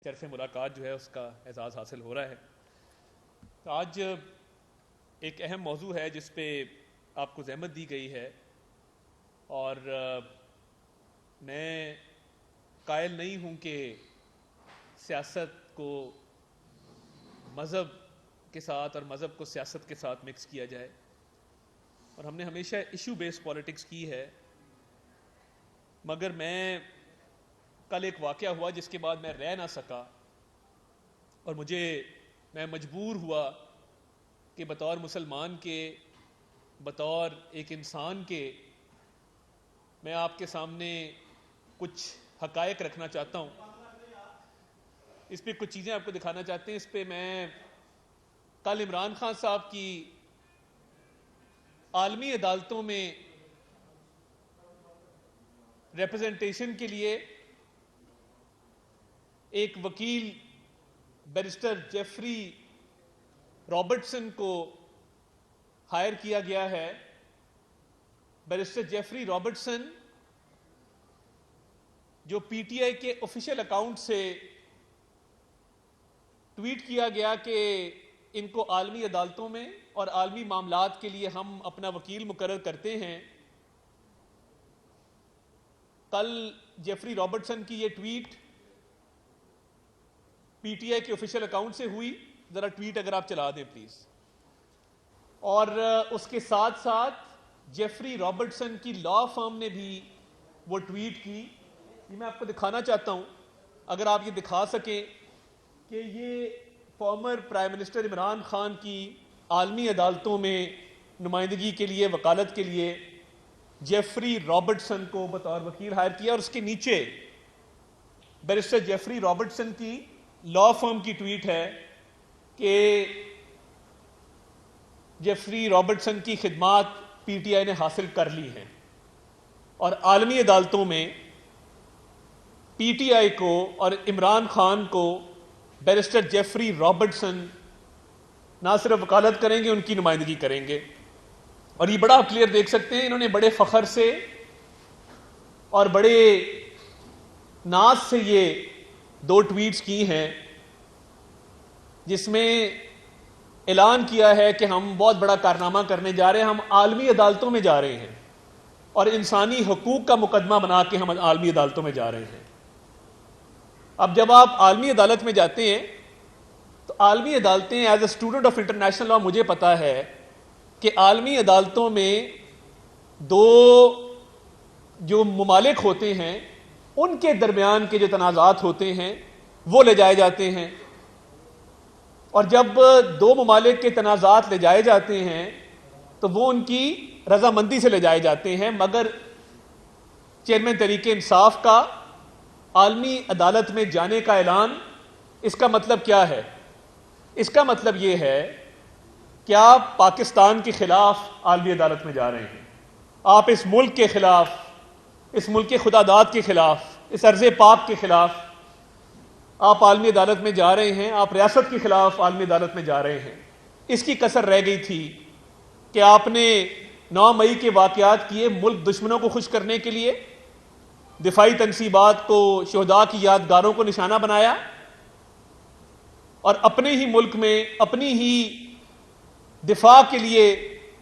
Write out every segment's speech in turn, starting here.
طرف ملاقات جو ہے اس کا اعزاز حاصل ہو رہا ہے. آج ایک اہم موضوع ہے جس پہ آپ کو زحمت دی گئی ہے، اور میں قائل نہیں ہوں کہ سیاست کو مذہب کے ساتھ اور مذہب کو سیاست کے ساتھ مکس کیا جائے، اور ہم نے ہمیشہ ایشو بیس پالیٹکس کی ہے. مگر کل ایک واقعہ ہوا جس کے بعد میں رہ نہ سکا، اور میں مجبور ہوا کہ بطور مسلمان کے، بطور ایک انسان کے، میں آپ کے سامنے کچھ حقائق رکھنا چاہتا ہوں. اس پہ کچھ چیزیں آپ کو دکھانا چاہتے ہیں. اس پہ میں کل عمران خان صاحب کی عالمی عدالتوں میں ریپرزنٹیشن کے لیے ایک وکیل بیرسٹر جیفری رابرٹسن کو ہائر کیا گیا ہے. بیرسٹر جیفری رابرٹسن جو پی ٹی آئی کے آفیشیل اکاؤنٹ سے ٹویٹ کیا گیا کہ ان کو عالمی عدالتوں میں اور عالمی معاملات کے لیے ہم اپنا وکیل مقرر کرتے ہیں. کل جیفری رابرٹسن کی یہ ٹویٹ پی ٹی آئی کے آفیشیل اکاؤنٹ سے ہوئی. ذرا ٹویٹ اگر آپ چلا دیں پلیز. اور اس کے ساتھ ساتھ جیفری رابرٹسن کی لا فرم نے بھی وہ ٹویٹ کی. یہ میں آپ کو دکھانا چاہتا ہوں، اگر آپ یہ دکھا سکیں کہ یہ former prime minister Imran Khan کی عالمی عدالتوں میں نمائندگی کے لیے، وکالت کے لیے جیفری رابرٹسن کو بطور وکیل ہائر کیا، اور اس کے نیچے بیرسٹر جیفری رابرٹسن کی لا فرم کی ٹویٹ ہے کہ جیفری رابرٹسن کی خدمات پی ٹی آئی نے حاصل کر لی ہیں، اور عالمی عدالتوں میں پی ٹی آئی کو اور عمران خان کو بیرسٹر جیفری رابرٹسن نہ صرف وکالت کریں گے، ان کی نمائندگی کریں گے. اور یہ بڑا آپ کلیئر دیکھ سکتے ہیں، انہوں نے بڑے فخر سے اور بڑے ناز سے یہ دو ٹویٹس کی ہیں، جس میں اعلان کیا ہے کہ ہم بہت بڑا کارنامہ کرنے جا رہے ہیں، ہم عالمی عدالتوں میں جا رہے ہیں، اور انسانی حقوق کا مقدمہ بنا کے ہم عالمی عدالتوں میں جا رہے ہیں. اب جب آپ عالمی عدالت میں جاتے ہیں تو عالمی عدالتیں as a student of international law مجھے پتا ہے کہ عالمی عدالتوں میں دو جو ممالک ہوتے ہیں ان کے درمیان کے جو تنازعات ہوتے ہیں وہ لے جائے جاتے ہیں، اور جب دو ممالک کے تنازعات لے جائے جاتے ہیں تو وہ ان کی رضامندی سے لے جائے جاتے ہیں. مگر چیئرمین تحریک انصاف کا عالمی عدالت میں جانے کا اعلان، اس کا مطلب کیا ہے؟ اس کا مطلب یہ ہے کہ آپ پاکستان کے خلاف عالمی عدالت میں جا رہے ہیں، آپ اس ملک کے خلاف، اس ملک کے خدا داد کے خلاف، اس ارض پاک کے خلاف آپ عالمی عدالت میں جا رہے ہیں، آپ ریاست کے خلاف عالمی عدالت میں جا رہے ہیں. اس کی کسر رہ گئی تھی کہ آپ نے 9 مئی کے واقعات کیے ملک دشمنوں کو خوش کرنے کے لیے، دفاعی تنصیبات کو، شہداء کی یادگاروں کو نشانہ بنایا، اور اپنے ہی ملک میں اپنی ہی دفاع کے لیے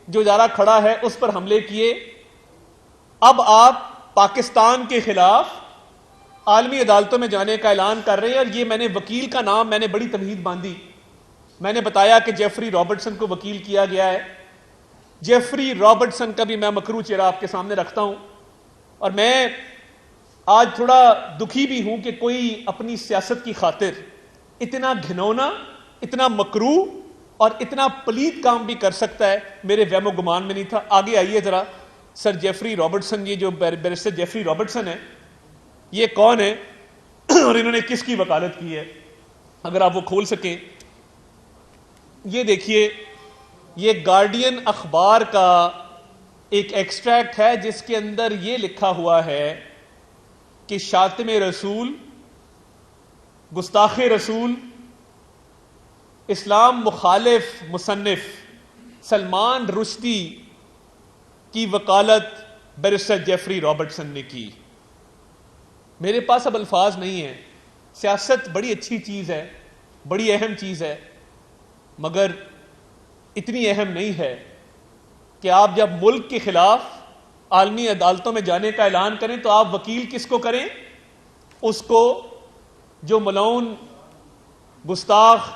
جو ادارہ کھڑا ہے اس پر حملے کیے. اب آپ پاکستان کے خلاف عالمی عدالتوں میں جانے کا اعلان کر رہے ہیں، اور یہ میں نے وکیل کا نام میں نے بڑی تمہید باندھی. میں نے بتایا کہ جیفری رابرٹسن کو وکیل کیا گیا ہے. جیفری رابرٹسن کا بھی میں مکروہ چہرہ آپ کے سامنے رکھتا ہوں، اور میں آج تھوڑا دکھی بھی ہوں کہ کوئی اپنی سیاست کی خاطر اتنا گھنونا، اتنا مکروہ اور اتنا پلید کام بھی کر سکتا ہے، میرے وہم و گمان میں نہیں تھا. آگے آئیے ذرا. سر جیفری رابرٹسن، یہ جو بیرسٹر جیفری رابرٹسن ہے، یہ کون ہے اور انہوں نے کس کی وکالت کی ہے؟ اگر آپ وہ کھول سکیں. یہ دیکھیے، یہ گارڈین اخبار کا ایک ایکسٹریکٹ ہے جس کے اندر یہ لکھا ہوا ہے کہ شاتم رسول، گستاخ رسول، اسلام مخالف مصنف سلمان رشدی کی وکالت بیرسٹر جیفری رابرٹسن نے کی. میرے پاس اب الفاظ نہیں ہیں. سیاست بڑی اچھی چیز ہے، بڑی اہم چیز ہے، مگر اتنی اہم نہیں ہے کہ آپ جب ملک کے خلاف عالمی عدالتوں میں جانے کا اعلان کریں تو آپ وکیل کس کو کریں؟ اس کو جو ملعون، گستاخ،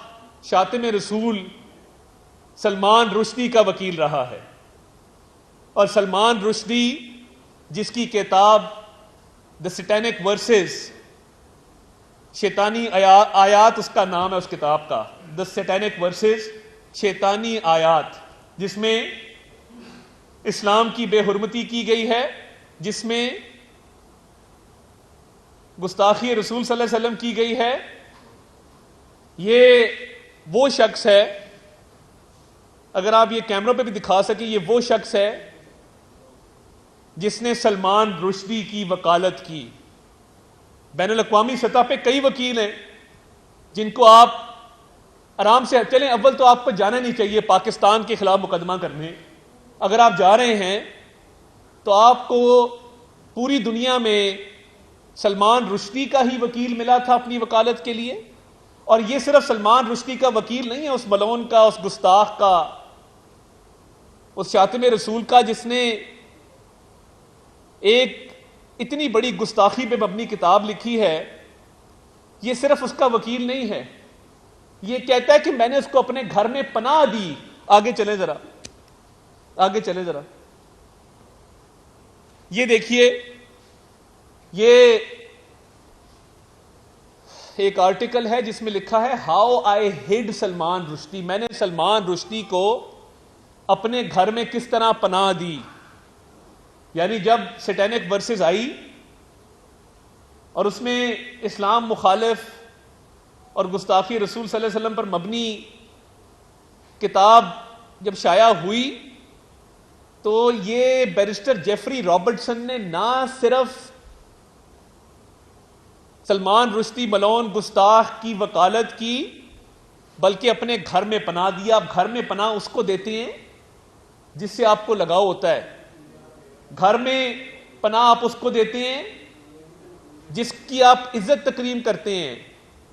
شاتم رسول سلمان رشدی کا وکیل رہا ہے۔ اور سلمان رشدی جس کی کتاب دا سیٹینک ورسز، شیطانی آیات اس کا نام ہے اس کتاب کا، دا سیٹینک ورسز، شیطانی آیات، جس میں اسلام کی بے حرمتی کی گئی ہے، جس میں گستاخی رسول صلی اللہ علیہ وسلم کی گئی ہے۔ یہ وہ شخص ہے، اگر آپ یہ کیمروں پہ بھی دکھا سکیں، یہ وہ شخص ہے جس نے سلمان رشدی کی وکالت کی۔ بین الاقوامی سطح پہ کئی وکیل ہیں جن کو آپ آرام سے چلیں، اول تو آپ کو جانا نہیں چاہیے پاکستان کے خلاف مقدمہ کرنے۔ اگر آپ جا رہے ہیں تو آپ کو پوری دنیا میں سلمان رشدی کا ہی وکیل ملا تھا اپنی وکالت کے لیے، اور یہ صرف سلمان رشدی کا وکیل نہیں ہے، اس ملعون کا، اس گستاخ کا، اس شاتم رسول کا، جس نے ایک اتنی بڑی گستاخی پہ مبنی کتاب لکھی ہے۔ یہ صرف اس کا وکیل نہیں ہے، یہ کہتا ہے کہ میں نے اس کو اپنے گھر میں پناہ دی۔ آگے چلیں ذرا، آگے چلیں ذرا، یہ دیکھیے، یہ ایک آرٹیکل ہے جس میں لکھا ہے ہاؤ آئی ہڈ سلمان رشدی، میں نے سلمان رشدی کو اپنے گھر میں کس طرح پناہ دی۔ یعنی جب سیٹینک ورسز آئی اور اس میں اسلام مخالف اور گستاخی رسول صلی اللہ علیہ وسلم پر مبنی کتاب جب شائع ہوئی تو یہ بیرسٹر جیفری رابرٹسن نے نہ صرف سلمان رشدی ملعون گستاخ کی وکالت کی بلکہ اپنے گھر میں پناہ دیا۔ آپ گھر میں پناہ اس کو دیتے ہیں جس سے آپ کو لگاؤ ہوتا ہے، گھر میں پناہ آپ اس کو دیتے ہیں جس کی آپ عزت تکریم کرتے ہیں،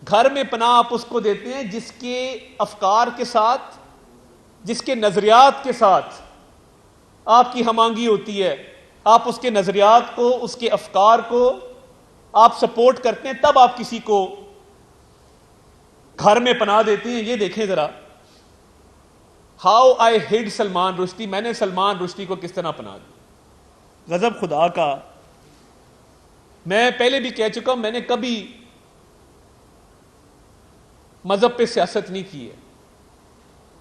گھر میں پناہ آپ اس کو دیتے ہیں جس کے افکار کے ساتھ، جس کے نظریات کے ساتھ آپ کی ہم آہنگی ہوتی ہے، آپ اس کے نظریات کو، اس کے افکار کو آپ سپورٹ کرتے ہیں، تب آپ کسی کو گھر میں پناہ دیتے ہیں۔ یہ دیکھیں ذرا، ہاؤ آئی ہڈ سلمان رشدی، میں نے سلمان رشدی کو کس طرح پناہ دی۔ غضب خدا کا۔ میں پہلے بھی کہہ چکا ہوں، میں نے کبھی مذہب پہ سیاست نہیں کی ہے۔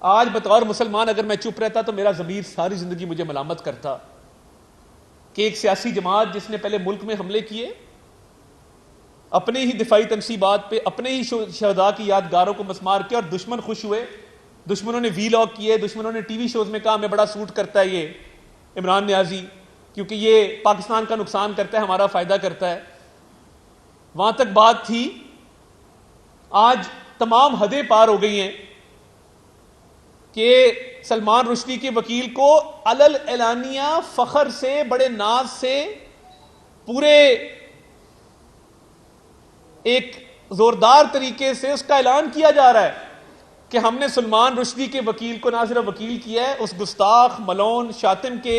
آج بطور مسلمان اگر میں چپ رہتا تو میرا ضمیر ساری زندگی مجھے ملامت کرتا کہ ایک سیاسی جماعت جس نے پہلے ملک میں حملے کیے، اپنے ہی دفاعی تنصیبات پہ، اپنے ہی شہداء کی یادگاروں کو مسمار کیا، اور دشمن خوش ہوئے، دشمنوں نے وی لاگ کیے، دشمنوں نے ٹی وی شوز میں کہا ہمیں بڑا سوٹ کرتا ہے یہ عمران نیازی، کیونکہ یہ پاکستان کا نقصان کرتا ہے، ہمارا فائدہ کرتا ہے۔ وہاں تک بات تھی، آج تمام حدیں پار ہو گئی ہیں کہ سلمان رشدی کے وکیل کو علل اعلانیہ فخر سے، بڑے ناز سے، پورے ایک زوردار طریقے سے اس کا اعلان کیا جا رہا ہے کہ ہم نے سلمان رشدی کے وکیل کو نہ صرف وکیل کیا ہے، اس گستاخ ملعون شاتم کے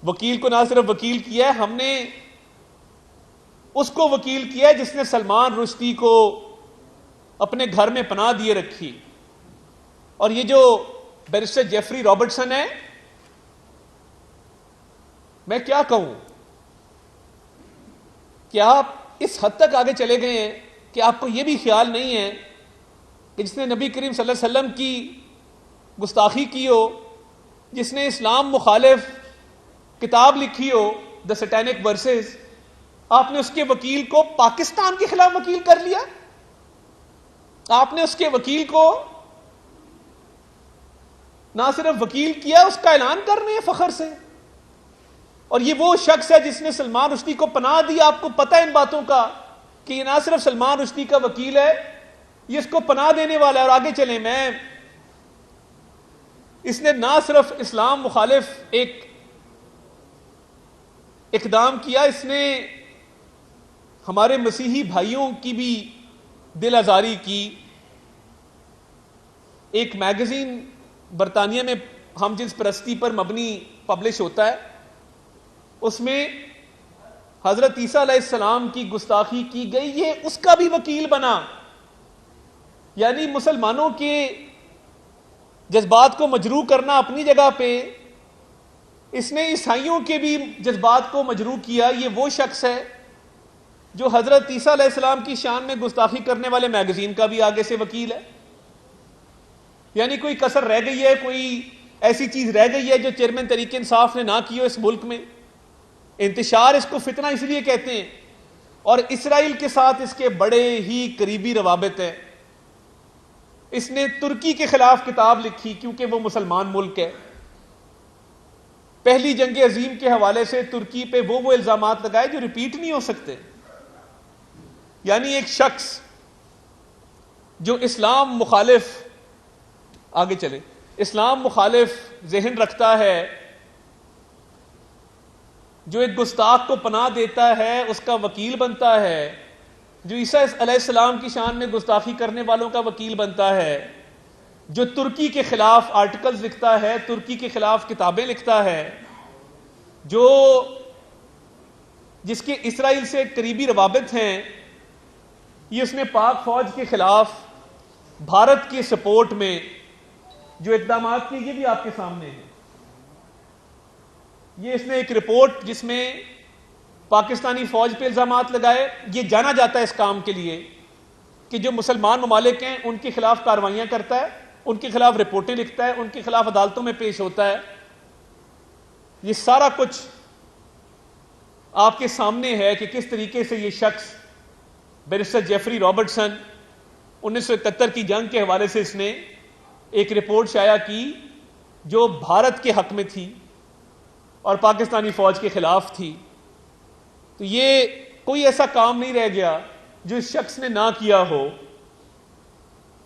وکیل کو نہ صرف وکیل کیا ہے، ہم نے اس کو وکیل کیا ہے جس نے سلمان رشدی کو اپنے گھر میں پناہ دیے رکھی۔ اور یہ جو بیرسٹر جیفری رابرٹسن ہے، میں کیا کہوں کہ آپ اس حد تک آگے چلے گئے ہیں کہ آپ کو یہ بھی خیال نہیں ہے کہ جس نے نبی کریم صلی اللہ علیہ وسلم کی گستاخی کی ہو، جس نے اسلام مخالف کتاب لکھی ہو دا سیٹینک ورسز، آپ نے اس کے وکیل کو پاکستان کے خلاف وکیل کر لیا۔ آپ نے اس کے وکیل کو نہ صرف وکیل کیا، اس کا اعلان کر رہے ہیں فخر سے۔ اور یہ وہ شخص ہے جس نے سلمان رشدی کو پناہ دی۔ آپ کو پتہ ہے ان باتوں کا کہ یہ نہ صرف سلمان رشدی کا وکیل ہے، یہ اس کو پناہ دینے والا ہے۔ اور آگے چلیں، اس نے نہ صرف اسلام مخالف ایک اقدام کیا، اس نے ہمارے مسیحی بھائیوں کی بھی دل آزاری کی. ایک میگزین برطانیہ میں ہم جنس پرستی پر مبنی پبلش ہوتا ہے, اس میں حضرت عیسیٰ علیہ السلام کی گستاخی کی گئی, یہ اس کا بھی وکیل بنا. یعنی مسلمانوں کے جذبات کو مجروح کرنا اپنی جگہ پہ, اس نے عیسائیوں کے بھی جذبات کو مجروح کیا. یہ وہ شخص ہے جو حضرت عیسیٰ علیہ السلام کی شان میں گستاخی کرنے والے میگزین کا بھی آگے سے وکیل ہے. یعنی کوئی کسر رہ گئی ہے, کوئی ایسی چیز رہ گئی ہے جو چیئرمین تحریک انصاف نے نہ کی ہو اس ملک میں. انتشار اس کو فتنہ اس لیے کہتے ہیں, اور اسرائیل کے ساتھ اس کے بڑے ہی قریبی روابط ہیں. اس نے ترکی کے خلاف کتاب لکھی کیونکہ وہ مسلمان ملک ہے. پہلی جنگ عظیم کے حوالے سے ترکی پہ وہ الزامات لگائے جو ریپیٹ نہیں ہو سکتے. یعنی ایک شخص جو اسلام مخالف, آگے چلے, اسلام مخالف ذہن رکھتا ہے, جو ایک گستاخ کو پناہ دیتا ہے اس کا وکیل بنتا ہے, جو عیسیٰ علیہ السلام کی شان میں گستاخی کرنے والوں کا وکیل بنتا ہے, جو ترکی کے خلاف آرٹیکلز لکھتا ہے, ترکی کے خلاف کتابیں لکھتا ہے, جو جس کے اسرائیل سے قریبی روابط ہیں, یہ اس نے پاک فوج کے خلاف بھارت کی سپورٹ میں جو اقدامات کیے یہ بھی آپ کے سامنے ہیں. یہ اس نے ایک رپورٹ جس میں پاکستانی فوج پہ الزامات لگائے. یہ جانا جاتا ہے اس کام کے لیے کہ جو مسلمان ممالک ہیں ان کے خلاف کارروائیاں کرتا ہے, ان کے خلاف رپورٹیں لکھتا ہے, ان کے خلاف عدالتوں میں پیش ہوتا ہے. یہ سارا کچھ آپ کے سامنے ہے کہ کس طریقے سے یہ شخص بیرسٹر جیفری رابرٹسن 1971 کی جنگ کے حوالے سے اس نے ایک رپورٹ شائع کی جو بھارت کے حق میں تھی اور پاکستانی فوج کے خلاف تھی. تو یہ کوئی ایسا کام نہیں رہ گیا جو اس شخص نے نہ کیا ہو,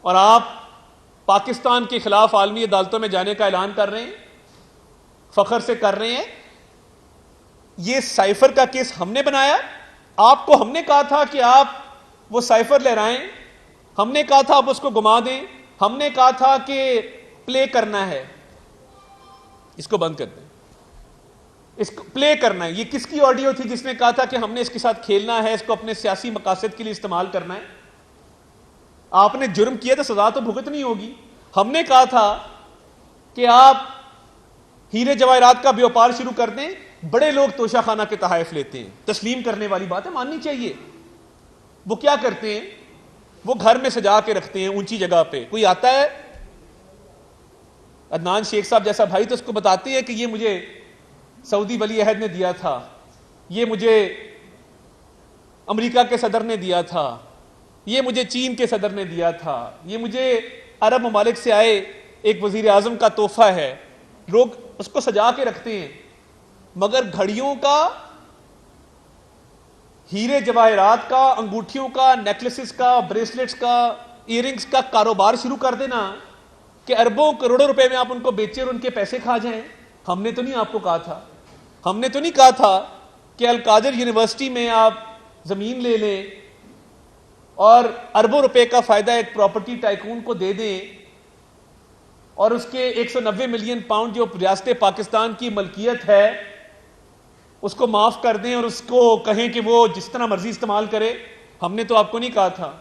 اور آپ پاکستان کے خلاف عالمی عدالتوں میں جانے کا اعلان کر رہے ہیں, فخر سے کر رہے ہیں. یہ سائفر کا کیس ہم نے بنایا, آپ کو ہم نے کہا تھا کہ آپ وہ سائفر لہرائیں, ہم نے کہا تھا آپ اس کو گما دیں, ہم نے کہا تھا کہ پلے کرنا ہے, اس کو بند کر دیں, اس کو پلے کرنا ہے. یہ کس کی آڈیو تھی جس نے کہا تھا کہ ہم نے اس کے ساتھ کھیلنا ہے, اس کو اپنے سیاسی مقاصد کے لیے استعمال کرنا ہے؟ آپ نے جرم کیا تو سزا تو بھگتنی ہوگی. ہم نے کہا تھا کہ آپ ہیرے جواہرات کا بیوپار شروع کر دیں, بڑے لوگ توشہ خانہ کے تحائف لیتے ہیں, تسلیم کرنے والی بات ہے, ماننی چاہیے. وہ کیا کرتے ہیں, وہ گھر میں سجا کے رکھتے ہیں اونچی جگہ پہ. کوئی آتا ہے عدنان شیخ صاحب جیسا بھائی تو اس کو بتاتے ہیں کہ یہ مجھے سعودی ولی عہد نے دیا تھا, یہ مجھے امریکہ کے صدر نے دیا تھا, یہ مجھے چین کے صدر نے دیا تھا, یہ مجھے عرب ممالک سے آئے ایک وزیر اعظم کا تحفہ ہے. لوگ اس کو سجا کے رکھتے ہیں, مگر گھڑیوں کا, ہیرے جواہرات کا, انگوٹھیوں کا, نیکلسز کا, بریسلیٹس کا, ایئر رنگز کا کاروبار شروع کر دینا کہ اربوں کروڑوں روپے میں آپ ان کو بیچیں اور ان کے پیسے کھا جائیں. ہم نے تو نہیں آپ کو کہا تھا, ہم نے تو نہیں کہا تھا کہ القادر یونیورسٹی میں آپ زمین لے لیں اور اربوں روپے کا فائدہ ایک پراپرٹی ٹائکون کو دے دیں اور اس کے 190 ملین پاؤنڈ جو ریاست پاکستان کی ملکیت ہے اس کو معاف کر دیں اور اس کو کہیں کہ وہ جس طرح مرضی استعمال کرے. ہم نے تو آپ کو نہیں کہا تھا.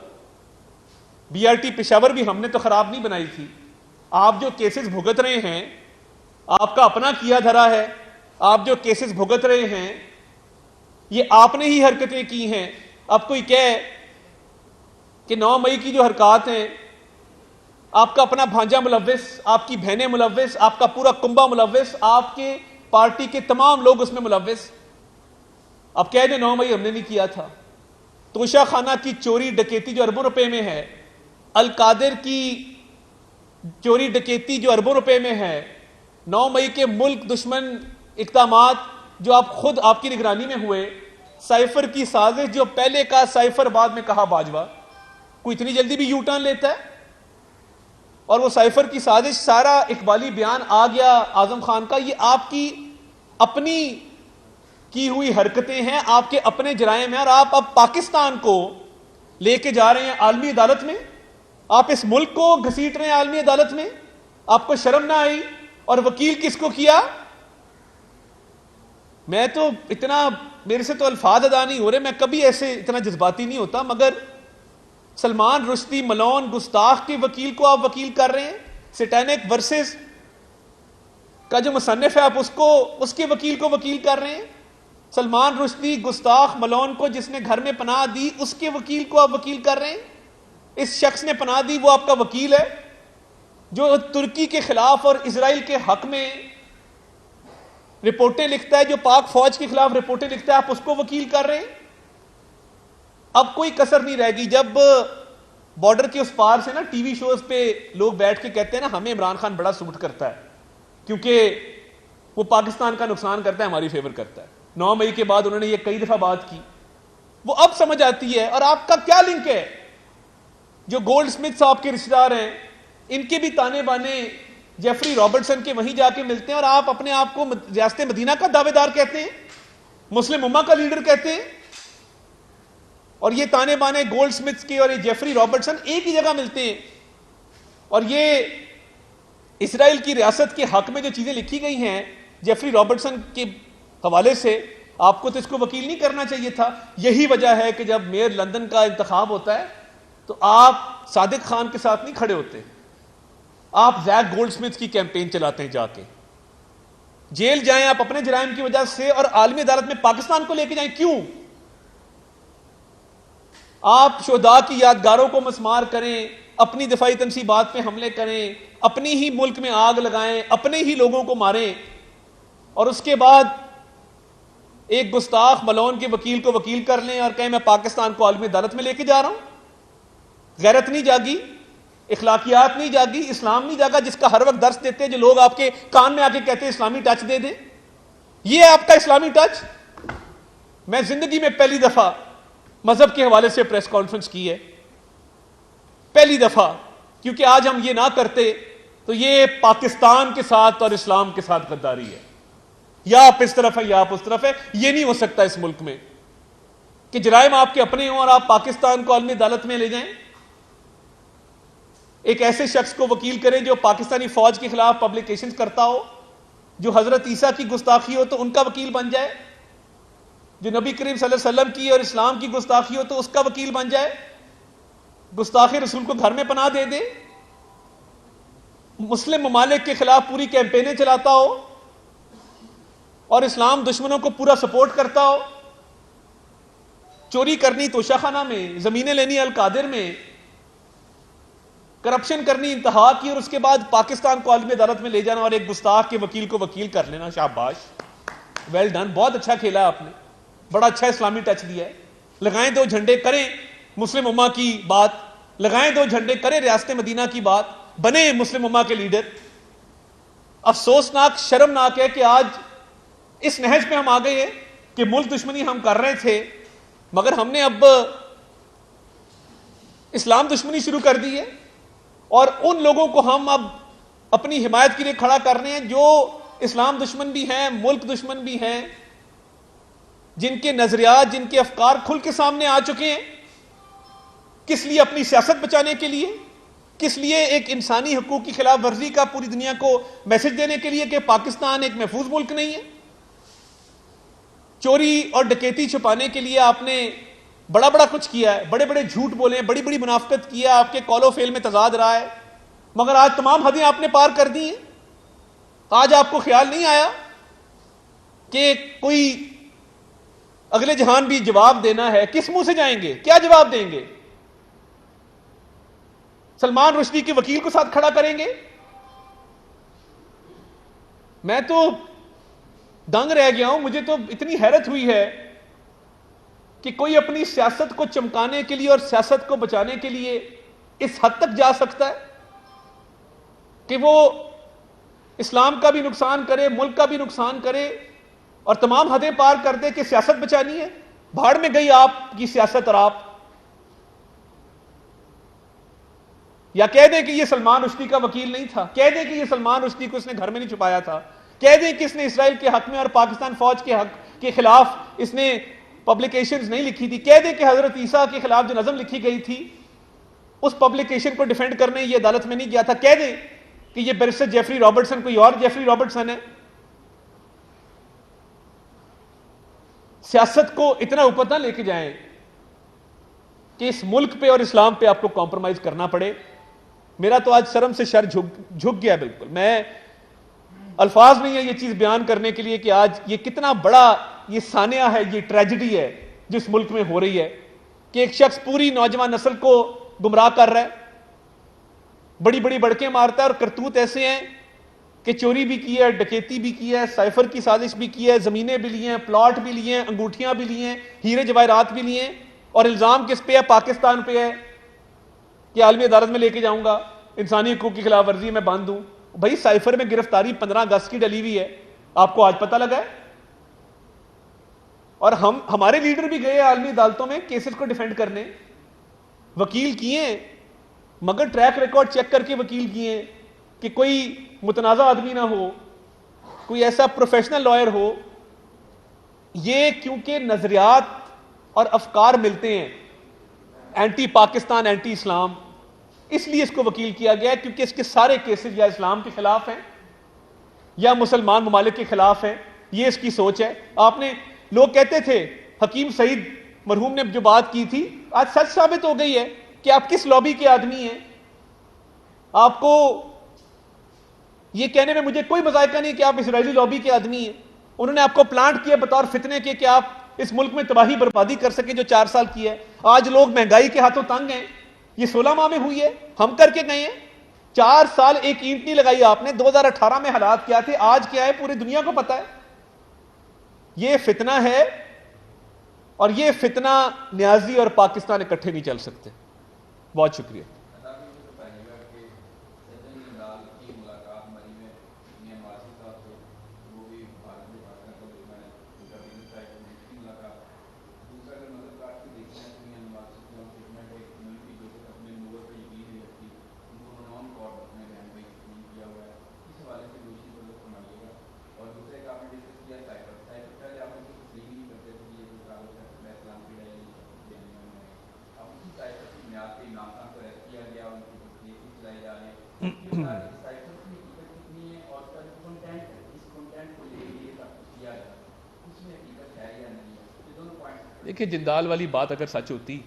بی آر ٹی پشاور بھی ہم نے تو خراب نہیں بنائی تھی. آپ جو کیسز بھگت رہے ہیں آپ کا اپنا کیا دھرا ہے, آپ جو کیسز بھگت رہے ہیں یہ آپ نے ہی حرکتیں کی ہیں. اب کوئی کہے کہ 9 مئی کی جو حرکات ہیں آپ کا اپنا بھانجا ملوث, آپ کی بہنیں ملوث, آپ کا پورا کنبہ ملوث, آپ کے پارٹی کے تمام لوگ اس میں ملوث. اب کہہ دیں 9 مئی ہم نے نہیں کیا تھا. توشہ خانہ کی چوری ڈکیتی جو اربوں روپے میں ہے, القادر کی چوری ڈکیتی جو اربوں روپے میں ہے, 9 مئی کے ملک دشمن اقدامات جو آپ خود آپ کی نگرانی میں ہوئے, سائفر کی سازش جو پہلے کا سائفر بعد میں کہا باجوہ, کوئی اتنی جلدی بھی یو ٹرن لیتا ہے؟ اور وہ سائفر کی سازش سارا اقبالی بیان آ گیا اعظم خان کا, یہ آپ کی اپنی کی ہوئی حرکتیں ہیں، آپ کے اپنے جرائم ہیں، اور آپ اب پاکستان کو لے کے جا رہے ہیں عالمی عدالت میں، آپ اس ملک کو گھسیٹ رہے ہیں عالمی عدالت میں، آپ کو شرم نہ آئی؟ اور وکیل کس کو کیا؟ میں تو اتنا، میرے سے تو الفاظ ادا نہیں ہو رہے، میں کبھی ایسے اتنا جذباتی نہیں ہوتا، مگر سلمان رشدی ملعون گستاخ کے وکیل کو آپ وکیل کر رہے ہیں، سیٹینک ورسز کا جو مصنف ہے آپ اس کے وکیل کو وکیل کر رہے ہیں، سلمان رشدی گستاخ ملعون کو جس نے گھر میں پناہ دی اس کے وکیل کو آپ وکیل کر رہے ہیں، اس شخص نے پناہ دی وہ آپ کا وکیل ہے، جو ترکی کے خلاف اور اسرائیل کے حق میں رپورٹیں لکھتا ہے، جو پاک فوج کے خلاف رپورٹیں لکھتا ہے، آپ اس کو وکیل کر رہے ہیں۔ اب کوئی کسر نہیں رہے گی، جب بارڈر کے اس پار سے نا ٹی وی شوز پہ لوگ بیٹھ کے کہتے ہیں نا ہمیں عمران خان بڑا سوٹ کرتا ہے کیونکہ وہ پاکستان کا نقصان کرتا ہے، ہماری فیور کرتا ہے، 9 مئی کے بعد انہوں نے یہ کئی دفعہ بات کی، وہ اب سمجھ آتی ہے۔ اور آپ کا کیا لنک ہے؟ جو گولڈ سمتھ صاحب کے رشتہ دار ہیں ان کے بھی تانے بانے جیفری رابرٹسن کے وہیں جا کے ملتے ہیں، اور آپ اپنے آپ کو ریاست مدینہ کا دعوے دار کہتے ہیں، مسلم امہ کا لیڈر کہتے ہیں، اور یہ تانے بانے گولڈ سمتھ کے اور یہ جیفری رابرٹسن ایک ہی جگہ ملتے ہیں، اور یہ اسرائیل کی ریاست کے حق میں جو چیزیں لکھی گئی ہیں جیفری رابرٹسن کے حوالے سے، آپ کو تو اس کو وکیل نہیں کرنا چاہیے تھا۔ یہی وجہ ہے کہ جب میئر لندن کا انتخاب ہوتا ہے تو آپ صادق خان کے ساتھ نہیں کھڑے ہوتے، آپ زیک گولڈ سمتھ کی کیمپین چلاتے ہیں، جا کے جیل جائیں آپ اپنے جرائم کی وجہ سے، اور عالمی عدالت میں پاکستان کو لے کے جائیں، کیوں؟ آپ شہداء کی یادگاروں کو مسمار کریں، اپنی دفاعی تنصیبات پہ حملے کریں، اپنی ہی ملک میں آگ لگائیں، اپنے ہی لوگوں کو ماریں، اور اس کے بعد ایک گستاخ ملعون کے وکیل کو وکیل کر لیں اور کہیں میں پاکستان کو عالمی عدالت میں لے کے جا رہا ہوں۔ غیرت نہیں جاگی، اخلاقیات نہیں جاگی، اسلام نہیں جاگا، جس کا ہر وقت درس دیتے ہیں جو لوگ آپ کے کان میں آ کے کہتے ہیں اسلامی ٹچ دے دیں، یہ ہے آپ کا اسلامی ٹچ؟ میں زندگی میں پہلی دفعہ مذہب کے حوالے سے پریس کانفرنس کی ہے، پہلی دفعہ، کیونکہ آج ہم یہ نہ کرتے تو یہ پاکستان کے ساتھ اور اسلام کے ساتھ غداری ہے، یا آپ اس طرف ہے یا آپ اس طرف ہے، یہ نہیں ہو سکتا اس ملک میں کہ جرائم آپ کے اپنے ہوں اور آپ پاکستان کو عالمی عدالت میں لے جائیں، ایک ایسے شخص کو وکیل کریں جو پاکستانی فوج کے خلاف پبلیکیشنز کرتا ہو، جو حضرت عیسیٰ کی گستاخی ہو تو ان کا وکیل بن جائے، جو نبی کریم صلی اللہ علیہ وسلم کی اور اسلام کی گستاخی ہو تو اس کا وکیل بن جائے، گستاخ رسول کو گھر میں پناہ دے دے، مسلم ممالک کے خلاف پوری کیمپینیں چلاتا ہو اور اسلام دشمنوں کو پورا سپورٹ کرتا ہو، چوری کرنی توشہ خانہ میں، زمینیں لینی القادر میں، کرپشن کرنی انتہا کی، اور اس کے بعد پاکستان کو عالمی عدالت میں لے جانا اور ایک گستاخ کے وکیل کو وکیل کر لینا۔ شاباش، ویل ڈن، بہت اچھا کھیلا ہے آپ نے، بڑا اچھا اسلامی ٹچ دیا ہے۔ لگائیں 2 جھنڈے، کریں مسلم امہ کی بات، لگائیں 2 جھنڈے، کریں ریاست مدینہ کی بات، بنے مسلم امہ کے لیڈر۔ افسوسناک، شرمناک ہے کہ آج اس نہج پہ ہم آ گئے ہیں کہ ملک دشمنی ہم کر رہے تھے مگر ہم نے اب اسلام دشمنی شروع کر دی ہے، اور ان لوگوں کو ہم اب اپنی حمایت کے لیے کھڑا کر رہے ہیں جو اسلام دشمن بھی ہیں، ملک دشمن بھی ہیں، جن کے نظریات، جن کے افکار کھل کے سامنے آ چکے ہیں۔ کس لیے؟ اپنی سیاست بچانے کے لیے، کس لیے؟ ایک انسانی حقوق کی خلاف ورزی کا پوری دنیا کو میسج دینے کے لیے کہ پاکستان ایک محفوظ ملک نہیں ہے۔ چوری اور ڈکیتی چھپانے کے لیے آپ نے بڑا بڑا کچھ کیا ہے، بڑے بڑے جھوٹ بولے، بڑی بڑی منافقت کیا، آپ کے قول و فعل میں تضاد رہا ہے، مگر آج تمام حدیں آپ نے پار کر دی ہیں۔ آج آپ کو خیال نہیں آیا کہ کوئی اگلے جہان بھی جواب دینا ہے، کس منہ سے جائیں گے؟ کیا جواب دیں گے؟ سلمان رشدی کے وکیل کو ساتھ کھڑا کریں گے؟ میں تو دنگ رہ گیا ہوں، مجھے تو اتنی حیرت ہوئی ہے کہ کوئی اپنی سیاست کو چمکانے کے لیے اور سیاست کو بچانے کے لیے اس حد تک جا سکتا ہے کہ وہ اسلام کا بھی نقصان کرے، ملک کا بھی نقصان کرے، اور تمام حدیں پار کر دے کہ سیاست بچانی ہے۔ بھاڑ میں گئی آپ کی سیاست، اور آپ یا کہہ دیں کہ یہ سلمان رشدی کا وکیل نہیں تھا، کہہ دیں کہ یہ سلمان رشدی کو اس نے گھر میں نہیں چھپایا تھا، کہہ دیں کہ اس نے اسرائیل کے حق میں اور پاکستان فوج کے حق کے خلاف اس نے پبلیکیشنز نہیں لکھی تھی. کہہ دے کہ حضرت عیسیٰ کے خلاف جو نظم لکھی گئی تھی اس پبلیکیشن کو ڈیفینڈ کرنے یہ عدالت میں نہیں گیا تھا. کہہ دے کہ یہ بیرسٹر جیفری رابرٹسن کوئی اور جیفری رابرٹسن ہے. سیاست کو اتنا اوپر نہ لے کے جائیں کہ اس ملک پہ اور اسلام پہ آپ کو کمپرومائز کرنا پڑے. میرا تو آج شرم سے سر جھک گیا بالکل. میں الفاظ نہیں ہے یہ چیز بیان کرنے کے لیے کہ آج یہ کتنا بڑا یہ سانحہ ہے, یہ ٹریجڈی ہے جس ملک میں ہو رہی ہے کہ ایک شخص پوری نوجوان نسل کو گمراہ کر رہا ہے, بڑی بڑی بڑکیں مارتا ہے, اور کرتوت ایسے ہیں کہ چوری بھی کی ہے, ڈکیتی بھی کی ہے, سائفر کی سازش بھی کی ہے, زمینیں بھی لی ہیں, پلاٹ بھی لیے ہیں, انگوٹھیاں بھی لی ہیں, ہیرے جواہرات بھی لیے ہیں, اور الزام کس پہ ہے؟ پاکستان پہ ہے کہ عالمی عدالت میں لے کے جاؤں گا, انسانی حقوق کی خلاف ورزی میں باندھ دوں. بھائی سائفر میں گرفتاری 15 اگست کی ڈلی ہوئی ہے, آپ کو آج پتہ لگا ہے؟ اور ہمارے لیڈر بھی گئے عالمی عدالتوں میں کیسز کو ڈیفینڈ کرنے, وکیل کیے ہیں, مگر ٹریک ریکارڈ چیک کر کے وکیل کیے ہیں کہ کوئی متنازع آدمی نہ ہو, کوئی ایسا پروفیشنل لائر ہو. یہ کیونکہ نظریات اور افکار ملتے ہیں, اینٹی پاکستان, اینٹی اسلام, اس لیے اس کو وکیل کیا گیا ہے کیونکہ اس کے سارے کیسز یا اسلام کے خلاف ہیں یا مسلمان ممالک کے خلاف ہیں. یہ اس کی سوچ ہے. آپ نے لوگ کہتے تھے, حکیم سعید مرحوم نے جو بات کی تھی آج سچ ثابت ہو گئی ہے کہ آپ کس لابی کے آدمی ہیں. آپ کو یہ کہنے میں مجھے کوئی مذائقہ نہیں کہ آپ اسرائیلی لابی کے آدمی ہیں. انہوں نے آپ کو پلانٹ کیا بطور فتنے کے کہ آپ اس ملک میں تباہی بربادی کر سکیں جو 4 سال کی ہے. آج لوگ مہنگائی کے ہاتھوں تنگ ہیں. یہ 16 ماہ میں ہوئی ہے, ہم کر کے گئے ہیں. 4 سال ایک اینٹ نہیں لگائی آپ نے. 2018 میں حالات کیا تھے, آج کیا ہے پوری دنیا کو پتا ہے. یہ فتنہ ہے, اور یہ فتنہ نیازی اور پاکستان اکٹھے نہیں چل سکتے. بہت شکریہ. دیکھیں, جندال والی بات اگر سچ ہوتی,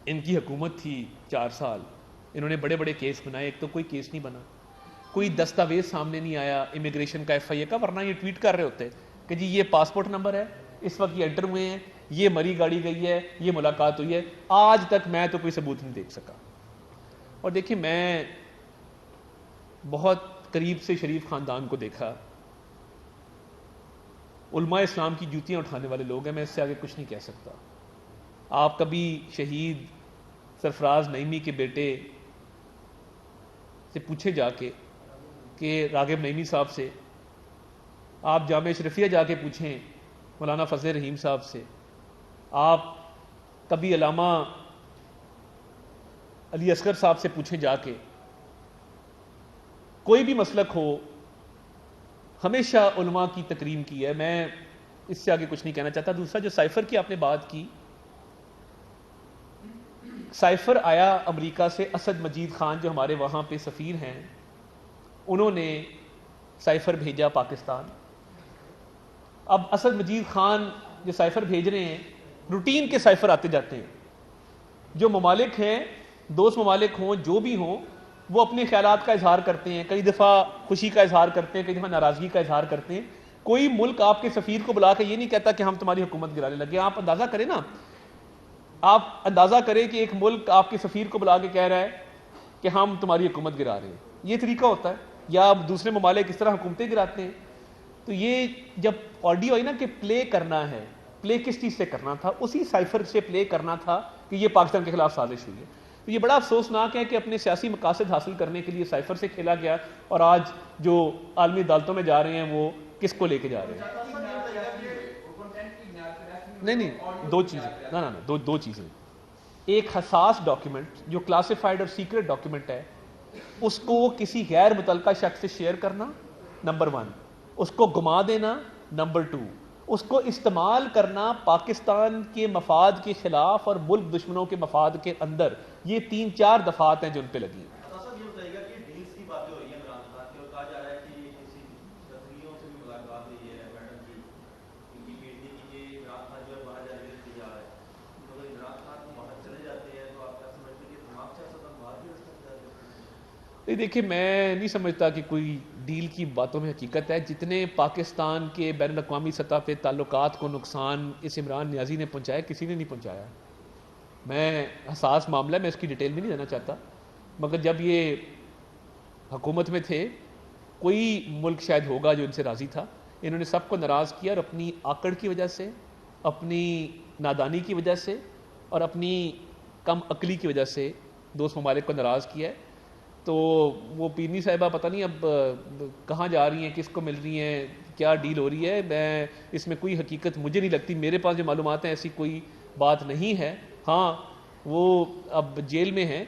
ان کی حکومت تھی 4 سال, انہوں نے بڑے بڑے کیس بنائے, ایک تو کوئی کیس نہیں بنا, کوئی دستاویز سامنے نہیں آیا امیگریشن کا FIA کا, ورنہ یہ ٹویٹ کر رہے ہوتے کہ جی یہ پاسپورٹ نمبر ہے, اس وقت یہ انٹر ہوئے ہیں, یہ مری گاڑی گئی ہے, یہ ملاقات ہوئی ہے. آج تک میں تو کوئی ثبوت نہیں دیکھ سکا. اور دیکھیں, میں بہت قریب سے شریف خاندان کو دیکھا, علماء اسلام کی جوتیاں اٹھانے والے لوگ ہیں, میں اس سے آگے کچھ نہیں کہہ سکتا. آپ کبھی شہید سرفراز نعیمی کے بیٹے سے پوچھے جا کے کہ راغب نعیمی صاحب سے, آپ جامعہ اشرفیہ جا کے پوچھیں مولانا فضل رحیم صاحب سے, آپ کبھی علامہ علی اصغر صاحب سے پوچھیں جا کے, کوئی بھی مسلک ہو ہمیشہ علماء کی تکریم کی ہے. میں اس سے آگے کچھ نہیں کہنا چاہتا. دوسرا, جو سائفر کی آپ نے بات کی, سائفر آیا امریکہ سے. اسد مجید خان جو ہمارے وہاں پہ سفیر ہیں, انہوں نے سائفر بھیجا پاکستان. اب اسد مجید خان جو سائفر بھیج رہے ہیں, روٹین کے سائفر آتے جاتے ہیں. جو ممالک ہیں, دوست ممالک ہوں, جو بھی ہوں, وہ اپنے خیالات کا اظہار کرتے ہیں. کئی دفعہ خوشی کا اظہار کرتے ہیں, کئی دفعہ ناراضگی کا اظہار کرتے ہیں. کوئی ملک آپ کے سفیر کو بلا کے یہ نہیں کہتا کہ ہم تمہاری حکومت گرانے لگے. آپ اندازہ کریں نا, آپ اندازہ کریں کہ ایک ملک آپ کے سفیر کو بلا کے کہہ رہا ہے کہ ہم تمہاری حکومت گرا رہے ہیں. یہ طریقہ ہوتا ہے؟ یا دوسرے ممالک اس طرح حکومتیں گراتے ہیں. تو یہ جب آڈیو آئی نا کہ پلے کرنا ہے, پلے کس چیز سے کرنا تھا؟ اسی سائفر سے پلے کرنا تھا کہ یہ پاکستان کے خلاف سازش ہوئی ہے. تو یہ بڑا افسوسناک ہے کہ اپنے سیاسی مقاصد حاصل کرنے کے لیے سائفر سے کھیلا گیا, اور آج جو عالمی عدالتوں میں جا رہے ہیں وہ کس کو لے کے جا رہے ہیں؟ نہیں, 2 چیزیں, دو چیزیں. ایک حساس ڈاکیومنٹ جو کلاسیفائڈ اور سیکرٹ ڈاکیومنٹ ہے, اس کو کسی غیر متعلقہ شخص سے شیئر کرنا, نمبر 1. اس کو گما دینا, نمبر 2. اس کو استعمال کرنا پاکستان کے مفاد کے خلاف اور ملک دشمنوں کے مفاد کے اندر، یہ 3-4 دفعات ہیں جو ان پہ لگی ہیں۔ صاحب یہ بتائیے گا کہ ڈیلز کی باتیں ہو رہی ہیں عمران خان کی، اور کہا جا رہا ہے کہ کسی تصویروں سے بھی ملاقات ہوئی ہے میڈم کی، ان کی بیٹی کی، کہ عمران خان جو ہے باہر جانے کے لیے تیار ہے، تو اگر عمران خان باہر چلے جاتے ہیں تو آپ کیا سمجھتے ہیں کہ تمام سیاستدان باہر بھی رہ سکتا ہے؟ نہیں دیکھیے، میں نہیں سمجھتا کہ کوئی ڈیل کی باتوں میں حقیقت ہے۔ جتنے پاکستان کے بین الاقوامی سطح پہ تعلقات کو نقصان اس عمران نیازی نے پہنچایا، کسی نے نہیں پہنچایا۔ میں حساس معاملہ ہے، میں اس کی ڈیٹیل میں نہیں دینا چاہتا، مگر جب یہ حکومت میں تھے کوئی ملک شاید ہوگا جو ان سے راضی تھا، انہوں نے سب کو ناراض کیا، اور اپنی آکڑ کی وجہ سے، اپنی نادانی کی وجہ سے اور اپنی کم عقلی کی وجہ سے دوست ممالک کو ناراض کیا ہے۔ تو وہ پیرنی صاحبہ پتہ نہیں اب کہاں جا رہی ہیں، کس کو مل رہی ہیں، کیا ڈیل ہو رہی ہے، میں اس میں کوئی حقیقت مجھے نہیں لگتی، میرے پاس جو معلومات ہیں ایسی کوئی بات نہیں ہے۔ ہاں وہ اب جیل میں ہیں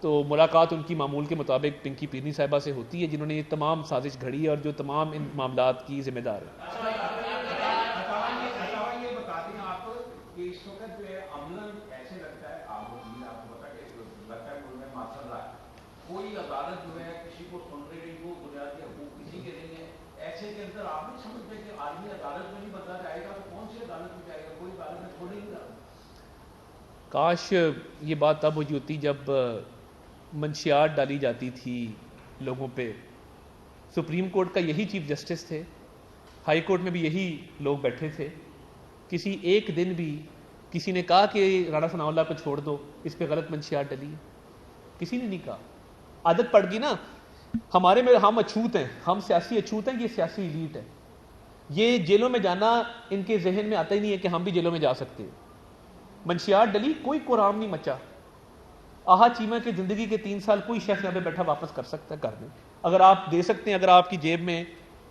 تو ملاقات ان کی معمول کے مطابق پنکی پیرنی صاحبہ سے ہوتی ہے، جنہوں نے یہ تمام سازش گھڑی ہے اور جو تمام ان معاملات کی ذمہ دار ہے۔ کوئی عدالت جو ہے کسی کو سن رہی نہیں، وہ بنیادی حقوق کسی کے نہیں ہے، ایسے کے اندر آپ نہیں سمجھتے کہ عالمی عدالت میں نہیں بدلا جائے گا تو کون سی عدالت میں جائے گا؟ کوئی عدالت میں چھوڑ نہیں رہا۔ کاش یہ بات تب ہوئی ہوتی جب منشیات ڈالی جاتی تھی لوگوں پہ۔ سپریم کورٹ کا یہی چیف جسٹس تھے، ہائی کورٹ میں بھی یہی لوگ بیٹھے تھے، کسی ایک دن بھی کسی نے کہا کہ رانا ثناء اللہ کو چھوڑ دو، اس پہ غلط منشیات ڈلی ہے؟ کسی نے نہیں کہا۔ عادت پڑ گئی نا ہمارے میں، ہم اچھوت ہیں، ہم سیاسی اچھوت ہیں، یہ سیاسی ایلیٹ ہے۔ یہ جیلوں میں جانا ان کے ذہن میں آتا ہی نہیں ہے کہ ہم بھی جیلوں میں جا سکتے ہیں۔ منشیات ڈلی، کوئی قرآن نہیں مچا۔ آہا چیمہ کے زندگی کے 3 سال کوئی شخص یہاں پہ بیٹھا واپس کر سکتا ہے، کر دیں اگر آپ دے سکتے ہیں، اگر آپ کی جیب میں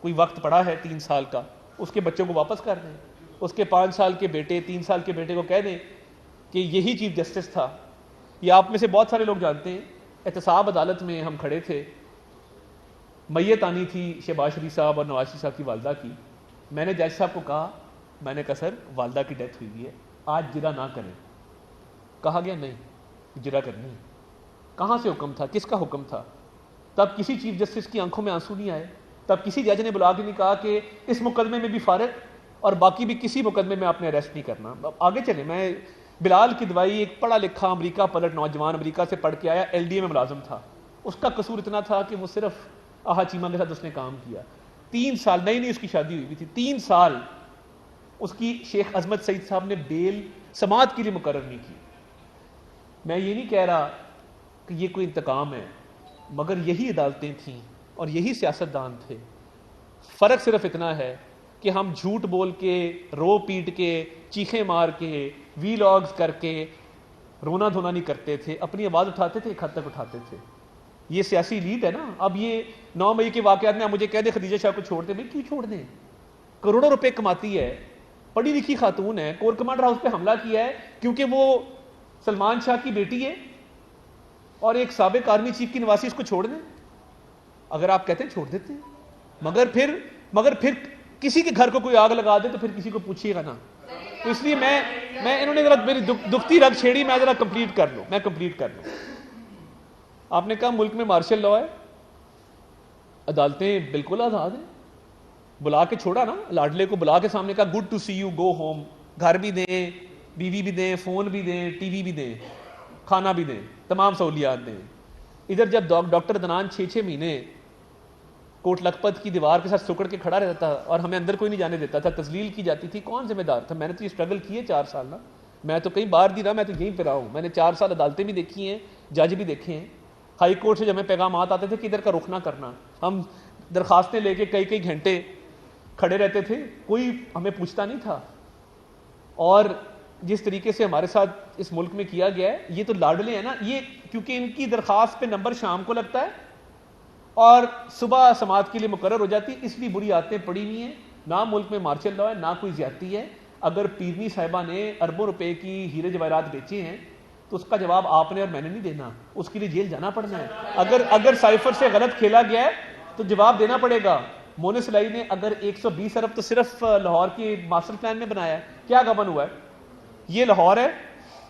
کوئی وقت پڑا ہے 3 سال کا، اس کے بچوں کو واپس کر دیں، اس کے 5 سال کے بیٹے، 3 سال کے بیٹے کو کہہ دیں کہ یہی چیف جسٹس تھا۔ یہ آپ میں سے بہت سارے لوگ جانتے ہیں، احتساب عدالت میں ہم کھڑے تھے، میت آنی تھی شہباز شریف صاحب اور نواز شریف صاحب کی والدہ کی۔ میں نے جج صاحب کو کہا، میں نے کہا سر والدہ کی ڈیتھ ہوئی ہے، آج جرا نہ کریں۔ کہا گیا نہیں جرا کرنی ہے۔ کہاں سے حکم تھا، کس کا حکم تھا؟ تب کسی چیف جسٹس کی آنکھوں میں آنسو نہیں آئے، تب کسی جج نے بلا کے نہیں کہا کہ اس مقدمے میں بھی فارغ اور باقی بھی کسی مقدمے میں آپ نے اریسٹ نہیں کرنا۔ آگے چلیں، میں بلال کی دوائی، ایک پڑھا لکھا امریکہ پلٹ نوجوان، امریکہ سے پڑھ کے آیا، ایل ڈی اے میں ملازم تھا، اس کا قصور اتنا تھا کہ وہ صرف آہا چیمہ کے ساتھ اس نے کام کیا۔ 3 سال، نئی اس کی شادی ہوئی تھی، 3 سال اس کی شیخ عظمت سعید صاحب نے بیل سماعت کے لیے مقرر نہیں کی۔ میں یہ نہیں کہہ رہا کہ یہ کوئی انتقام ہے، مگر یہی عدالتیں تھیں اور یہی سیاستدان تھے۔ فرق صرف اتنا ہے کہ ہم جھوٹ بول کے، رو پیٹ کے، چیخیں مار کے، وی لاگز کر کے رونا دھونا نہیں کرتے تھے، اپنی آواز اٹھاتے تھے، ایک حد تک اٹھاتے تھے۔ یہ سیاسی لیڈ ہے نا۔ اب یہ 9 مئی کے واقعات میں آپ مجھے کہہ دیں خدیجہ شاہ کو چھوڑ دیں، بھائی کیوں چھوڑ دیں؟ کروڑوں روپے کماتی ہے، پڑھی لکھی خاتون ہے، کور کمانڈر ہاؤس پہ حملہ کیا ہے کیونکہ وہ سلمان شاہ کی بیٹی ہے اور ایک سابق آرمی چیف کی نواسی، اس کو چھوڑ دیں؟ اگر آپ کہتے ہیں چھوڑ دیتے ہیں، مگر پھر کسی کے گھر کو کوئی آگ لگا دے تو پھر کسی کو پوچھیے گا نا۔ تو اس لیے میں انہوں نے ذرا میری دکھتی رگ چھیڑی، میں ذرا کمپلیٹ کر لوں۔ آپ نے کہا ملک میں مارشل لا ہے، عدالتیں بالکل آزاد ہیں۔ بلا کے چھوڑا نا، لاڈلے کو بلا کے سامنے کہا good to see you, go home, گھر بھی دیں، بیوی بھی دیں، فون بھی دیں، ٹی وی بھی دیں، کھانا بھی دیں، تمام سہولیات دیں۔ ادھر جب ڈاکٹر عدنان 6 مہینے کوٹ لکھپت کی دیوار کے ساتھ سکڑ کے کھڑا رہتا تھا اور ہمیں اندر کوئی نہیں جانے دیتا تھا، تذلیل کی جاتی تھی، کون ذمہ دار تھا؟ میں نے تو یہ اسٹرگل کی ہے 4 سال نا، میں تو کہیں باہر نہیں رہا، میں تو یہیں پہ رہا ہوں۔ میں نے 4 سال عدالتیں بھی دیکھی ہیں، جج بھی دیکھے ہیں۔ ہائی کورٹ سے جب ہمیں پیغامات آتے تھے کہ ادھر کا رخ نہ کرنا، ہم درخواستیں لے کے کئی گھنٹے کھڑے رہتے تھے، کوئی ہمیں پوچھتا نہیں تھا۔ اور جس طریقے سے ہمارے ساتھ اس ملک میں کیا گیا ہے، یہ تو لاڈلے ہیں نا، یہ کیونکہ ان کی درخواست پہ نمبر شام کو لگتا ہے اور صبح سماعت کے لیے مقرر ہو جاتی، اس لیے بری عادتیں پڑی ہوئی ہیں۔ نہ ملک میں مارشل لا ہے، نہ کوئی زیادتی ہے۔ اگر پیرنی صاحبہ نے اربوں روپے کی ہیرے جواہرات بیچے ہیں تو اس کا جواب آپ نے اور میں نے نہیں دینا، اس کے لیے جیل جانا پڑنا ہے۔ اگر سائفر سے غلط کھیلا گیا ہے تو جواب دینا پڑے گا۔ مونس سلائی نے اگر 120 ارب تو صرف لاہور کے ماسٹر پلان میں بنایا ہے, کیا گبن ہوا ہے؟ یہ لاہور ہے,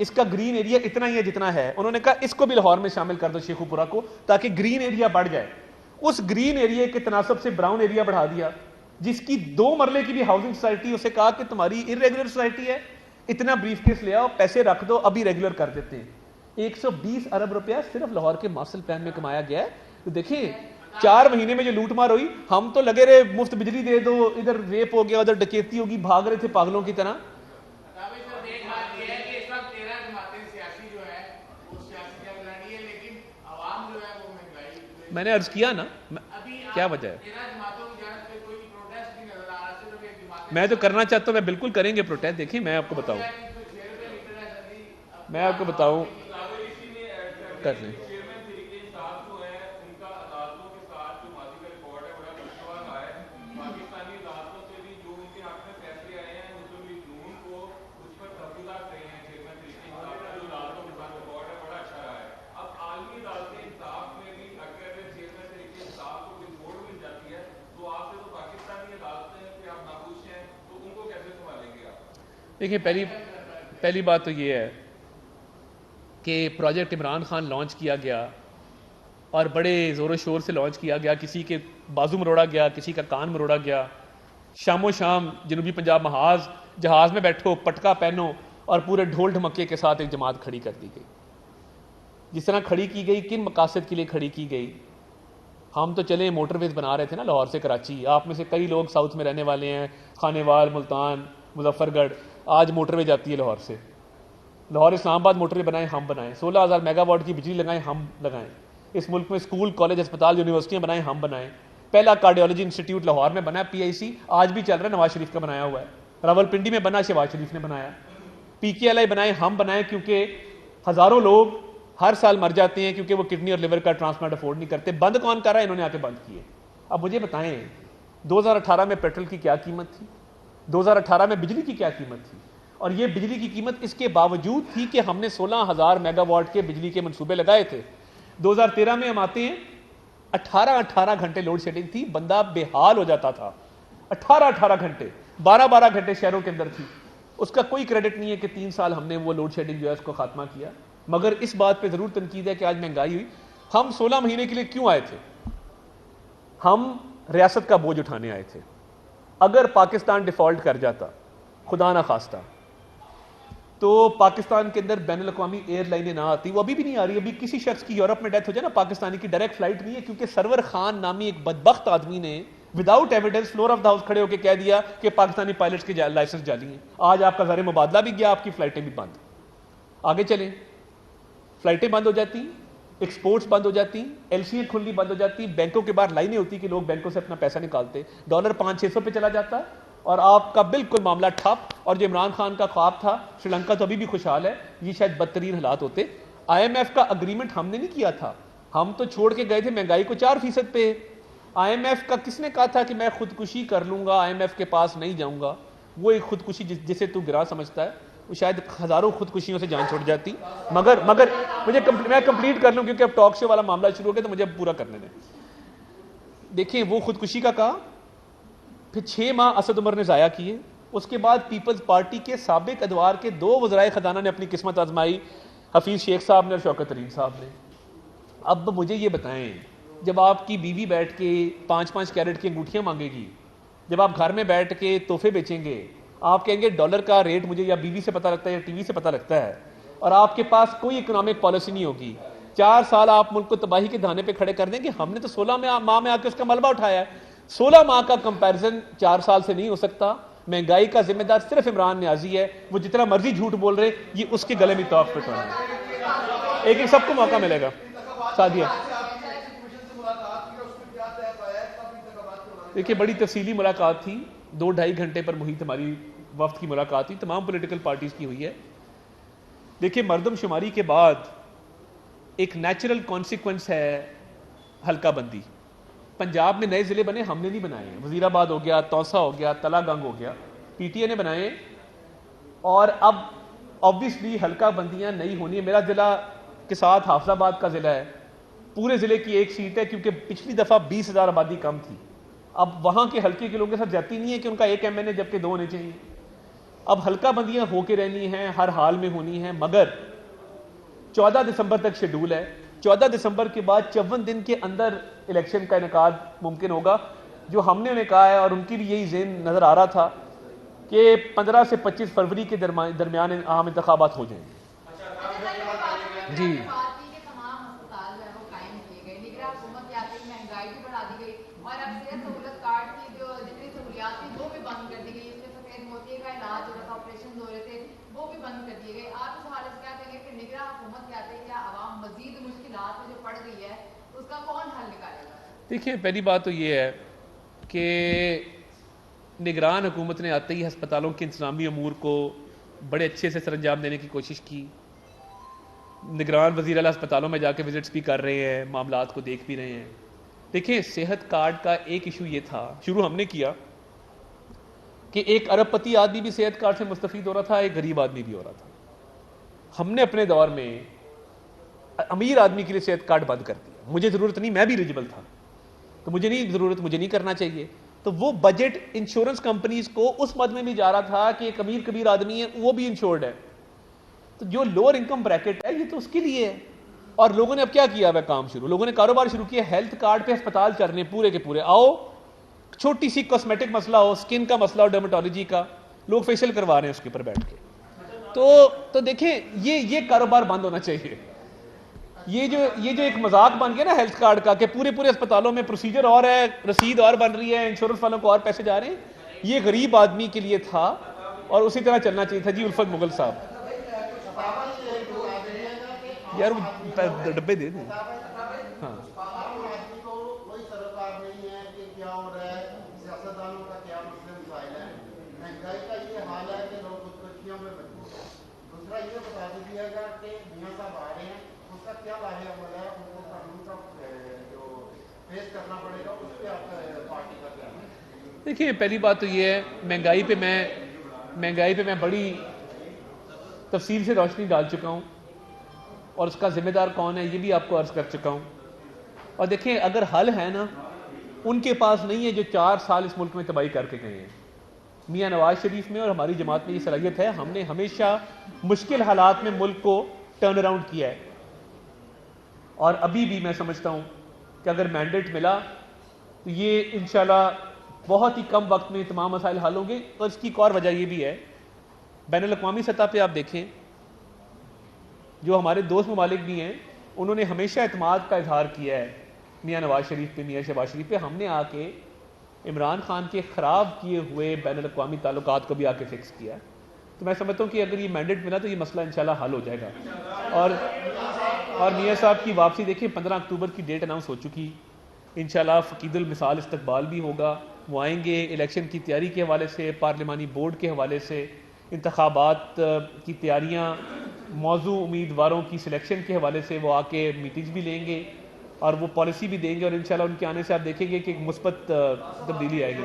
اس کا گرین ایریا اتنا ہی ہے جتنا ہے, انہوں نے کہا اس کو بھی لاہور میں شامل کر دو شیخو پورہ کو, تاکہ گرین ایریا بڑھ جائے. اس گرین ایریا کے تناسب سے براؤن ایریا بڑھا دیا, جس کی 2 مرلے کی بھی ہاؤسنگ سوسائٹی, اسے کہا کہ تمہاری ارریگولر سوسائٹی ہے, اتنا بریف کیس لے آؤ, پیسے رکھ دو, ابھی ریگولر کر دیتے ہیں. 120 ارب روپیہ صرف لاہور کے ماسٹر پلان میں کمایا گیا ہے. تو دیکھیں 4 مہینے میں جو لوٹ مار ہوئی, ہم تو لگے رہے مفت بجلی دے دو, ادھر ریپ ہو گیا, ادھر ڈکیتی ہوگی, بھاگ رہے تھے پاگلوں کی طرح. میں نے عرض کیا نا کیا وجہ ہے, میں تو کرنا چاہتا ہوں, میں بالکل کریں گے پروٹیسٹ. دیکھیں میں آپ کو بتاؤں کر لیں. دیکھیں پہلی بات تو یہ ہے کہ پروجیکٹ عمران خان لانچ کیا گیا اور بڑے زور و شور سے لانچ کیا گیا, کسی کے بازو مروڑا گیا, کسی کا کان مروڑا گیا. شام و شام جنوبی پنجاب محاذ جہاز میں بیٹھو, پٹکا پہنو, اور پورے ڈھول ڈھمکے کے ساتھ ایک جماعت کھڑی کر دی گئی. جس طرح کھڑی کی گئی, کن مقاصد کے لیے کھڑی کی گئی؟ ہم تو چلے موٹر ویز بنا رہے تھے نا لاہور سے کراچی. آپ میں سے کئی لوگ ساؤتھ میں رہنے والے ہیں, خانے وال, ملتان, مظفر گڑھ, آج موٹر وے جاتی ہے لاہور سے. لاہور اسلام آباد موٹر وے بنائیں ہم بنائیں, 16,000 میگا واٹ کی بجلی لگائیں ہم لگائیں. اس ملک میں اسکول, کالج, اسپتال, یونیورسٹیاں بنائیں ہم بنائیں. پہلا کارڈیولوجی انسٹیٹیوٹ لاہور میں بنا, PIC, آج بھی چل رہا ہے, نواز شریف کا بنایا ہوا ہے. راول پنڈی میں بنا, شہباز شریف نے بنایا. PKLI بنائیں ہم بنائیں, کیونکہ ہزاروں لوگ ہر سال مر جاتے ہیں کیونکہ وہ کڈنی اور لیور کا ٹرانسپلانٹ افورڈ نہیں کرتے. بند کون کر رہا ہے؟ انہوں نے آ کے بند کیے. اب مجھے بتائیں 2018 میں پیٹرول کی کیا قیمت تھی, 2018 میں بجلی کی کیا قیمت تھی؟ اور یہ بجلی کی قیمت اس کے باوجود تھی کہ ہم نے 16,000 میگا واٹ کے بجلی کے منصوبے لگائے تھے. 2013 میں ہم آتے ہیں, 18 گھنٹے لوڈ شیڈنگ تھی, بندہ بے حال ہو جاتا تھا. 18 گھنٹے, 12 گھنٹے شہروں کے اندر تھی. اس کا کوئی کریڈٹ نہیں ہے کہ 3 سال ہم نے وہ لوڈ شیڈنگ جو ہے اس کو خاتمہ کیا. مگر اس بات پہ ضرور تنقید ہے کہ آج مہنگائی ہوئی. ہم 16 مہینے کے لیے کیوں آئے تھے؟ ہم ریاست کا بوجھ اٹھانے آئے تھے. اگر پاکستان ڈیفالٹ کر جاتا, خدا نہ خواستہ, تو پاکستان کے اندر بین الاقوامی ایئر لائنیں نہ آتی. وہ ابھی بھی نہیں آ رہی. ابھی کسی شخص کی یورپ میں ڈیتھ ہو جائے نا, پاکستانی کی ڈائریکٹ فلائٹ نہیں ہے, کیونکہ سرور خان نامی ایک بدبخت آدمی نے without evidence floor of the house کھڑے ہو کے کہہ دیا کہ پاکستانی پائلٹس کے لائسنس جعلی ہیں. آج آپ کا زر مبادلہ بھی گیا, آپ کی فلائٹیں بھی بند. آگے چلیں, فلائٹیں بند ہو جاتی, ایکسپورٹس بند ہو جاتی, LCیں کھلنی بند ہو جاتی, بینکوں کے باہر لائنیں ہوتی کہ لوگ بینکوں سے اپنا پیسہ نکالتے, ڈالر 500-600 پہ چلا جاتا, اور آپ کا بالکل معاملہ ٹھپ. اور جو عمران خان کا خواب تھا سری لنکا تو ابھی بھی خوشحال ہے, یہ شاید بدترین حالات ہوتے. IMF کا اگریمنٹ ہم نے نہیں کیا تھا, ہم تو چھوڑ کے گئے تھے مہنگائی کو 4% پہ. IMF کا کس نے کہا تھا کہ میں خودکشی کر لوں گا, IMF کے پاس نہیں جاؤں گا؟ وہ ایک خودکشی جسے تو گرا سمجھتا ہے, وہ شاید ہزاروں خودکشیوں سے جان چھوڑ جاتی. مگر مجھے میں کمپلیٹ کر لوں کیونکہ اب ٹاک شو والا معاملہ شروع ہو گیا, تو مجھے پورا کرنے دیں. دیکھیں وہ خودکشی کا کہا, پھر 6 ماہ اسد عمر نے ضائع کیے. اس کے بعد پیپلز پارٹی کے سابق ادوار کے 2 وزرائے خزانہ نے اپنی قسمت آزمائی, حفیظ شیخ صاحب نے اور شوکت ترین صاحب نے. اب مجھے یہ بتائیں, جب آپ کی بیوی بیٹھ کے 5-5 کیرٹ کی انگوٹھیاں مانگے گی, جب آپ گھر میں بیٹھ کے تحفے بیچیں گے, آپ کہیں گے ڈالر کا ریٹ مجھے یا بیوی سے پتہ لگتا ہے یا ٹی وی سے پتہ لگتا ہے, اور آپ کے پاس کوئی اکنامک پالیسی نہیں ہوگی, 4 سال آپ ملک کو تباہی کے دھانے پہ کھڑے کر دیں گے. ہم نے تو 16 ماہ میں آ کے اس کا ملبہ اٹھایا ہے. 16 ماہ کا کمپیریزن 4 سال سے نہیں ہو سکتا. مہنگائی کا ذمہ دار صرف عمران نیازی ہے. وہ جتنا مرضی جھوٹ بول رہے, یہ اس کے گلے میں توق پٹ رہا ہے. ایک سب کو موقع ملے گا. سعدیہ دیکھیے بڑی تفصیلی ملاقات تھی, 2-2.5 گھنٹے پر محیط ہماری وفد کی ملاقات تھی, تمام پولیٹیکل پارٹیز کی ہوئی ہے. دیکھیے مردم شماری کے بعد ایک نیچرل کانسیکوینس ہے حلقہ بندی. پنجاب میں نئے ضلع بنے, ہم نے نہیں بنائے ہیں. وزیر آباد ہو گیا, توسا ہو گیا, تلا گنگ ہو گیا, PTI نے بنائے. اور اب آبویسلی حلقہ بندیاں نہیں ہونی ہے. میرا ضلع کے ساتھ حافظ آباد کا ضلع ہے, پورے ضلع کی ایک سیٹ ہے, کیونکہ پچھلی دفعہ 20,000 آبادی کم تھی. اب وہاں کے حلقے کے لوگوں کے ساتھ زیادتی نہیں ہے کہ ان کا ایک MNA جبکہ 2 ہونے چاہیے. اب حلقہ بندیاں ہو کے رہنی ہیں, ہر حال میں ہونی ہیں, مگر 14 دسمبر تک شیڈول ہے. 14 دسمبر کے بعد 54 دن کے اندر الیکشن کا انعقاد ممکن ہوگا, جو ہم نے انہیں کہا ہے, اور ان کی بھی یہی ذہن نظر آ رہا تھا کہ 15 سے 25 فروری کے درمیان عام انتخابات ہو جائیں گے. جی اور اب صحت سہولت کارڈ کی جو جتنی سہولیات تھی وہ بھی بند کر دی گئی, اس میں سفید موتی کا علاج ہو رہا تھا, آپریشن ہو رہے تھے, وہ بھی بند کر دیے گئے. آپ اس حالت سے کیا کہیں گے کہ نگراں حکومت کہتے ہیں کیا عوام مزید مشکلات میں جو پڑ گئی ہے اس کا کون حل نکالے گا؟ دیکھیں, پہلی بات تو یہ ہے کہ نگران حکومت نے آتے ہی ہسپتالوں کے انتظامی امور کو بڑے اچھے سے سر انجام دینے کی کوشش کی. نگران وزیر اعلیٰ ہسپتالوں میں جا کے وزٹس بھی کر رہے ہیں, معاملات کو دیکھ بھی رہے ہیں. دیکھیں, صحت کارڈ کا ایک ایشو یہ تھا, شروع ہم نے کیا کہ ایک ارب پتی آدمی بھی صحت کارڈ سے مستفید ہو رہا تھا, ایک غریب آدمی بھی ہو رہا تھا. ہم نے اپنے دور میں امیر آدمی کے لیے صحت کارڈ بند کر دیا. مجھے ضرورت نہیں, میں بھی ایلیجبل تھا, تو مجھے نہیں ضرورت, مجھے نہیں کرنا چاہیے. تو وہ بجٹ انشورنس کمپنیز کو اس مد میں بھی جا رہا تھا کہ ایک امیر کبیر آدمی ہے وہ بھی انشورڈ ہے, تو جو لوور انکم بریکٹ ہے یہ تو اس کے لیے ہے. اور لوگوں نے اب کیا کیا ہے کام شروع, لوگوں نے کاروبار شروع کیا, ہیلتھ کارڈ پہ ہسپتال چل رہے ہیں پورے کے پورے. آؤ, چھوٹی سی کاسمیٹک مسئلہ ہو, سکن کا مسئلہ ہو, ڈرمیٹولوجی کا, لوگ فیشل کروا رہے ہیں اس کے اوپر بیٹھ کے. تو دیکھیں, یہ کاروبار بند ہونا چاہیے. یہ جو ایک مذاق بن گیا نا ہیلتھ کارڈ کا کہ پورے اسپتالوں میں پروسیجر اور ہے, رسید اور بن رہی ہے, انشورنس والوں کو اور پیسے جا رہے ہیں, یہ غریب آدمی کے لیے تھا اور اسی طرح چلنا چاہیے تھا. جی الفت مغل صاحب, یار وہ ڈبے دے دیں. ہاں, دیکھیے, پہلی بات تو یہ ہے, مہنگائی پہ میں بڑی تفصیل سے روشنی ڈال چکا ہوں, اور اس کا ذمہ دار کون ہے یہ بھی آپ کو عرض کر چکا ہوں. اور دیکھیں, اگر حل ہے نا, ان کے پاس نہیں ہے جو 4 سال اس ملک میں تباہی کر کے گئے ہیں. میاں نواز شریف میں اور ہماری جماعت میں یہ صلاحیت ہے, ہم نے ہمیشہ مشکل حالات میں ملک کو ٹرن اراؤنڈ کیا ہے. اور ابھی بھی میں سمجھتا ہوں کہ اگر مینڈیٹ ملا تو یہ انشاءاللہ بہت ہی کم وقت میں تمام مسائل حل ہوں گے. اور اس کی ایک اور وجہ یہ بھی ہے, بین الاقوامی سطح پہ آپ دیکھیں, جو ہمارے دوست ممالک بھی ہیں انہوں نے ہمیشہ اعتماد کا اظہار کیا ہے میاں نواز شریف پہ, میاں شہباز شریف پہ. ہم نے آ کے عمران خان کے خراب کیے ہوئے بین الاقوامی تعلقات کو بھی آ کے فکس کیا. تو میں سمجھتا ہوں کہ اگر یہ مینڈیٹ ملا تو یہ مسئلہ انشاءاللہ حل ہو جائے گا. اور میاں صاحب کی واپسی دیکھیں, 15 اکتوبر کی ڈیٹ اناؤنس ہو چکی. انشاءاللہ فقید المثال استقبال بھی ہوگا, وہ آئیں گے. الیکشن کی تیاری کے حوالے سے, پارلیمانی بورڈ کے حوالے سے, انتخابات کی تیاریاں, موضوع امیدواروں کی سلیکشن کے حوالے سے وہ آ کے میٹنگز بھی لیں گے اور وہ پالیسی بھی دیں گے. اور انشاءاللہ ان کے آنے سے آپ دیکھیں گے کہ ایک مثبت تبدیلی آئے گی.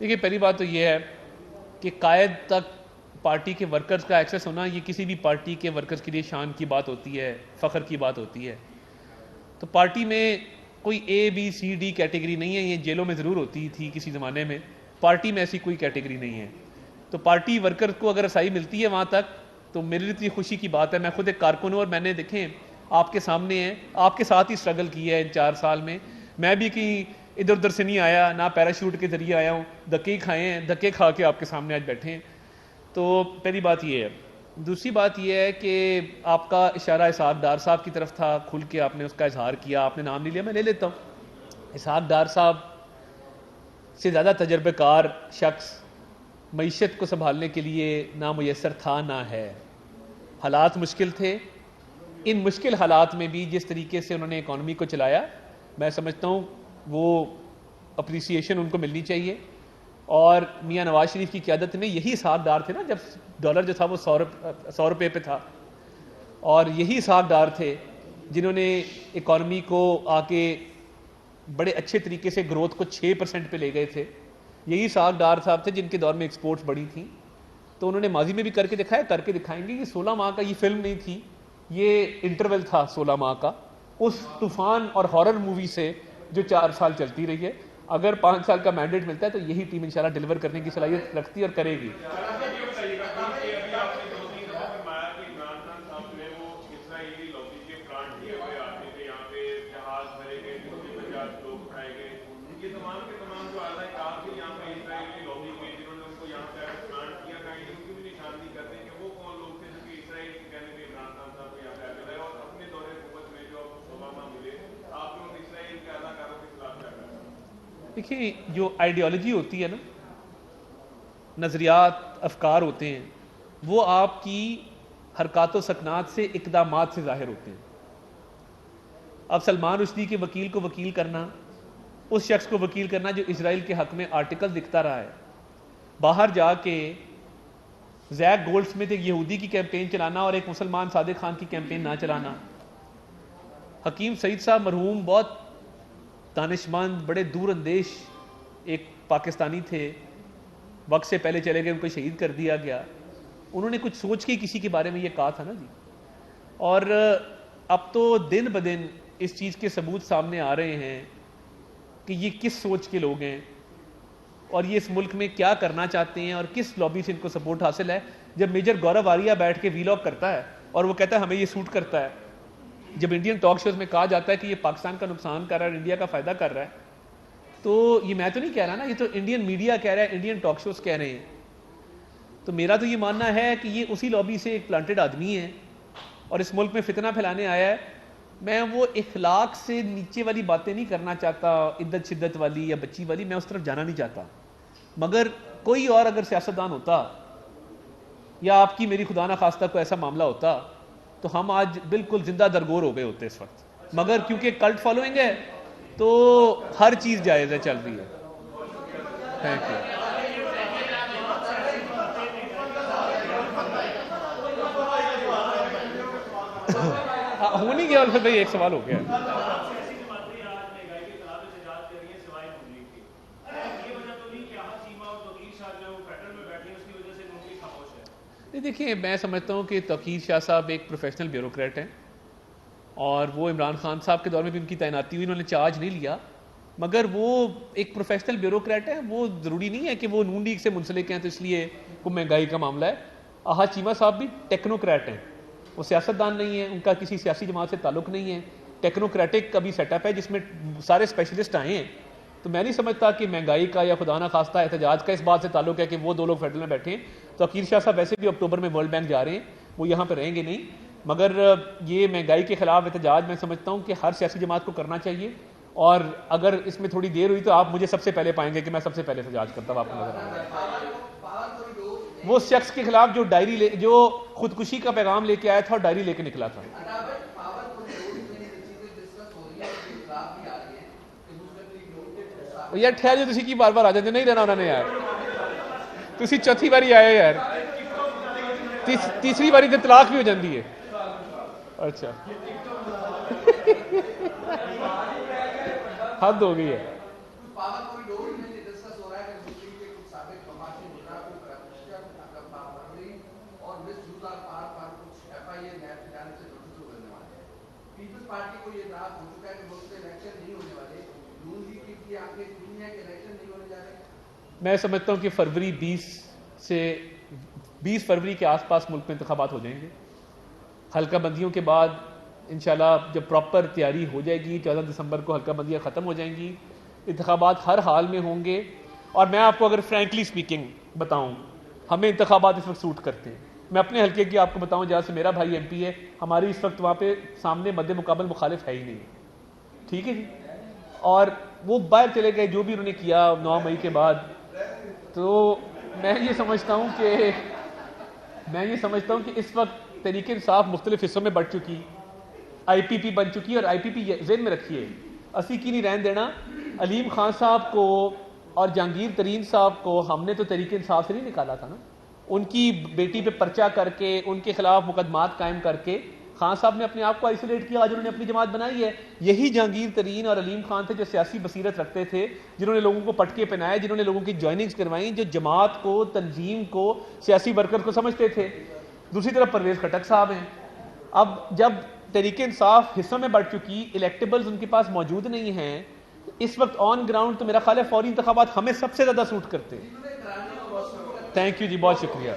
دیکھیے, پہلی بات تو یہ ہے کہ قائد تک پارٹی کے ورکرز کا ایکسیس ہونا یہ کسی بھی پارٹی کے ورکرز کے لیے شان کی بات ہوتی ہے, فخر کی بات ہوتی ہے. تو پارٹی میں کوئی ABCD کیٹیگری نہیں ہے. یہ جیلوں میں ضرور ہوتی تھی کسی زمانے میں, پارٹی میں ایسی کوئی کیٹیگری نہیں ہے. تو پارٹی ورکر کو اگر رسائی ملتی ہے وہاں تک تو میرے لیے اتنی خوشی کی بات ہے. میں خود ایک کارکن ہوں اور میں نے دیکھیں آپ کے سامنے ہیں, آپ کے ساتھ ہی اسٹرگل کی ہے ان 4 سال میں. میں بھی کہیں ادھر ادھر سے نہیں آیا, نہ پیراشوٹ کے ذریعے آیا ہوں, دھکے کھائے ہیں, دھکے کھا کے آپ کے سامنے آج بیٹھے ہیں. تو پہلی بات یہ ہے. دوسری بات یہ ہے کہ آپ کا اشارہ اسحاق ڈار صاحب کی طرف تھا، کھل کے آپ نے اس کا اظہار کیا، آپ نے نام نہیں لیا، میں لے لیتا ہوں۔ اسحاق ڈار صاحب سے زیادہ تجربہ کار شخص معیشت کو سنبھالنے کے لیے نہ میسر تھا نہ ہے۔ حالات مشکل تھے، ان مشکل حالات میں بھی جس طریقے سے انہوں نے اکانومی کو چلایا، میں سمجھتا ہوں وہ اپریسیشن ان کو ملنی چاہیے۔ اور میاں نواز شریف کی قیادت میں یہی اسحاق ڈار تھے نا، جب ڈالر جو تھا وہ 100 روپے پہ تھا، اور یہی اسحاق ڈار تھے جنہوں نے اکانومی کو آ کے بڑے اچھے طریقے سے گروتھ کو 6% پہ لے گئے تھے۔ یہی اسحاق ڈار صاحب تھے جن کے دور میں ایکسپورٹس بڑی تھیں، تو انہوں نے ماضی میں بھی کر کے دکھایا، کر کے دکھائیں گے۔ یہ 16 ماہ کا یہ فلم نہیں تھی، یہ انٹرول تھا 16 ماہ کا، اس طوفان اور ہارر مووی سے جو 4 سال چلتی رہی ہے۔ اگر 5 سال کا مینڈیٹ ملتا ہے تو یہی ٹیم انشاءاللہ ڈیلیور کرنے کی صلاحیت رکھتی اور کرے گی۔ دیکھیے، جو آئیڈیالوجی ہوتی ہے نا، نظریات، افکار ہوتے ہیں، وہ آپ کی حرکات و سکنات سے، اقدامات سے ظاہر ہوتے ہیں۔ اب سلمان رشدی کے وکیل کو وکیل کرنا، اس شخص کو وکیل کرنا جو اسرائیل کے حق میں آرٹیکل لکھتا رہا ہے، باہر جا کے زیک گولڈ سمتھ ایک یہودی کی کیمپین چلانا اور ایک مسلمان صادق خان کی کیمپین نہ چلانا۔ حکیم سعید صاحب مرحوم بہت دانشمند، بڑے دور اندیش ایک پاکستانی تھے، وقت سے پہلے چلے گئے، ان کو شہید کر دیا گیا۔ انہوں نے کچھ سوچ کے کسی کے بارے میں یہ کہا تھا نا جی، اور اب تو دن بدن اس چیز کے ثبوت سامنے آ رہے ہیں کہ یہ کس سوچ کے لوگ ہیں اور یہ اس ملک میں کیا کرنا چاہتے ہیں اور کس لابی سے ان کو سپورٹ حاصل ہے۔ جب میجر گورو آریہ بیٹھ کے ویلاگ کرتا ہے اور وہ کہتا ہے ہمیں یہ سوٹ کرتا ہے، جب انڈین ٹاک شوز میں کہا جاتا ہے کہ یہ پاکستان کا نقصان کر رہا ہے اور انڈیا کا فائدہ کر رہا ہے، تو یہ میں تو نہیں کہہ رہا نا، یہ تو انڈین میڈیا کہہ رہا ہے، انڈین ٹاک شوز کہہ رہے ہیں۔ تو میرا تو یہ ماننا ہے کہ یہ اسی لابی سے ایک پلانٹڈ آدمی ہے اور اس ملک میں فتنہ پھیلانے آیا ہے۔ میں وہ اخلاق سے نیچے والی باتیں نہیں کرنا چاہتا، عدت شدت والی یا بچی والی، میں اس طرف جانا نہیں چاہتا۔ مگر کوئی اور اگر سیاستدان ہوتا یا آپ کی میری خدا نہ خواستہ کوئی ایسا معاملہ ہوتا تو ہم آج بالکل زندہ درگور ہو گئے ہوتے اس وقت، مگر کیونکہ کلٹ فالوئنگ ہے تو ہر چیز جائز ہے، چل رہی ہے۔ Thank you. ہو نہیں گیا الفت بھائی، ایک سوال ہو گیا۔ دیکھیے، میں سمجھتا ہوں کہ توقیر شاہ صاحب ایک پروفیشنل بیوروکریٹ ہیں اور وہ عمران خان صاحب کے دور میں بھی ان کی تعیناتی ہوئی، انہوں نے چارج نہیں لیا، مگر وہ ایک پروفیشنل بیوروکریٹ ہے۔ وہ ضروری نہیں ہے کہ وہ نون لیگ سے منسلک ہیں تو اس لیے کوئی مہنگائی کا معاملہ ہے۔ آہا چیمہ صاحب بھی ٹیکنوکریٹ ہیں، وہ سیاستدان نہیں ہیں، ان کا کسی سیاسی جماعت سے تعلق نہیں ہے، ٹیکنوکریٹک کا بھی سیٹ اپ ہے جس میں سارے اسپیشلسٹ آئے ہیں۔ تو میں نہیں سمجھتا کہ مہنگائی کا یا خدا نہ خواستہ احتجاج کا اس بات سے تعلق ہے کہ وہ دو لوگ فیڈرل میں بیٹھے ہیں۔ تو توقیر شاہ صاحب ویسے بھی اکتوبر میں ورلڈ بینک جا رہے ہیں، وہ یہاں پہ رہیں گے نہیں، مگر یہ مہنگائی کے خلاف احتجاج میں سمجھتا ہوں کہ ہر سیاسی جماعت کو کرنا چاہیے، اور اگر اس میں تھوڑی دیر ہوئی تو آپ مجھے سب سے پہلے پائیں گے کہ میں سب سے پہلے احتجاج کرتا ہوں، آپ کو نظر آئے گا۔ وہ شخص کے خلاف جو جو خودکشی کا پیغام لے کے آیا تھا اور ڈائری لے کے نکلا تھا۔ یار ٹھہر جو تسی کی بار بار آ جاتے نہیں رہنا انہوں نے یار، تسی چوتھی باری آئے یار، تیسری باری تو طلاق بھی ہو جاتی ہے۔ اچھا حد ہو گئی ہے۔ میں سمجھتا ہوں کہ فروری 20 فروری کے آس پاس ملک میں انتخابات ہو جائیں گے۔ حلقہ بندیوں کے بعد انشاءاللہ جب پراپر تیاری ہو جائے گی، 14 دسمبر کو حلقہ بندیاں ختم ہو جائیں گی، انتخابات ہر حال میں ہوں گے۔ اور میں آپ کو اگر فرینکلی سپیکنگ بتاؤں، ہمیں انتخابات اس وقت سوٹ کرتے ہیں، میں اپنے حلقے کی آپ کو بتاؤں جہاں سے میرا بھائی MP ہے, ہماری اس وقت وہاں پہ سامنے مد مقابل مخالف ہے ہی نہیں, ٹھیک ہے جی. اور وہ باہر چلے گئے جو بھی انہوں نے کیا 9 مئی کے بعد. تو میں یہ سمجھتا ہوں کہ اس وقت تحریک انصاف مختلف حصوں میں بڑھ چکی, IPP بن چکی, اور IPP ذہن میں رکھیے اسی کی نہیں رہن دینا. علیم خان صاحب کو اور جہانگیر ترین صاحب کو ہم نے تو تحریک انصاف سے نہیں نکالا تھا نا, ان کی بیٹی پہ پرچہ کر کے ان کے خلاف مقدمات قائم کر کے خان صاحب نے اپنے آپ کو آئسولیٹ کیا, آج انہوں نے اپنی جماعت بنائی ہے. یہی جہانگیر ترین اور علیم خان تھے جو سیاسی بصیرت رکھتے تھے, جنہوں نے لوگوں کو پٹکے پہنائے, جنہوں نے لوگوں کی جوائننگز کروائیں, جو جماعت کو, تنظیم کو, سیاسی ورکر کو سمجھتے تھے. دوسری طرف پرویز خٹک صاحب ہیں. اب جب تحریک انصاف حصوں میں بڑھ چکی, الیکٹیبلز ان کے پاس موجود نہیں ہیں, اس وقت آن گراؤنڈ تو میرا خیال ہے فوری انتخابات ہمیں سب سے زیادہ سوٹ کرتے ہیں. تھینک یو جی, بہت شکریہ.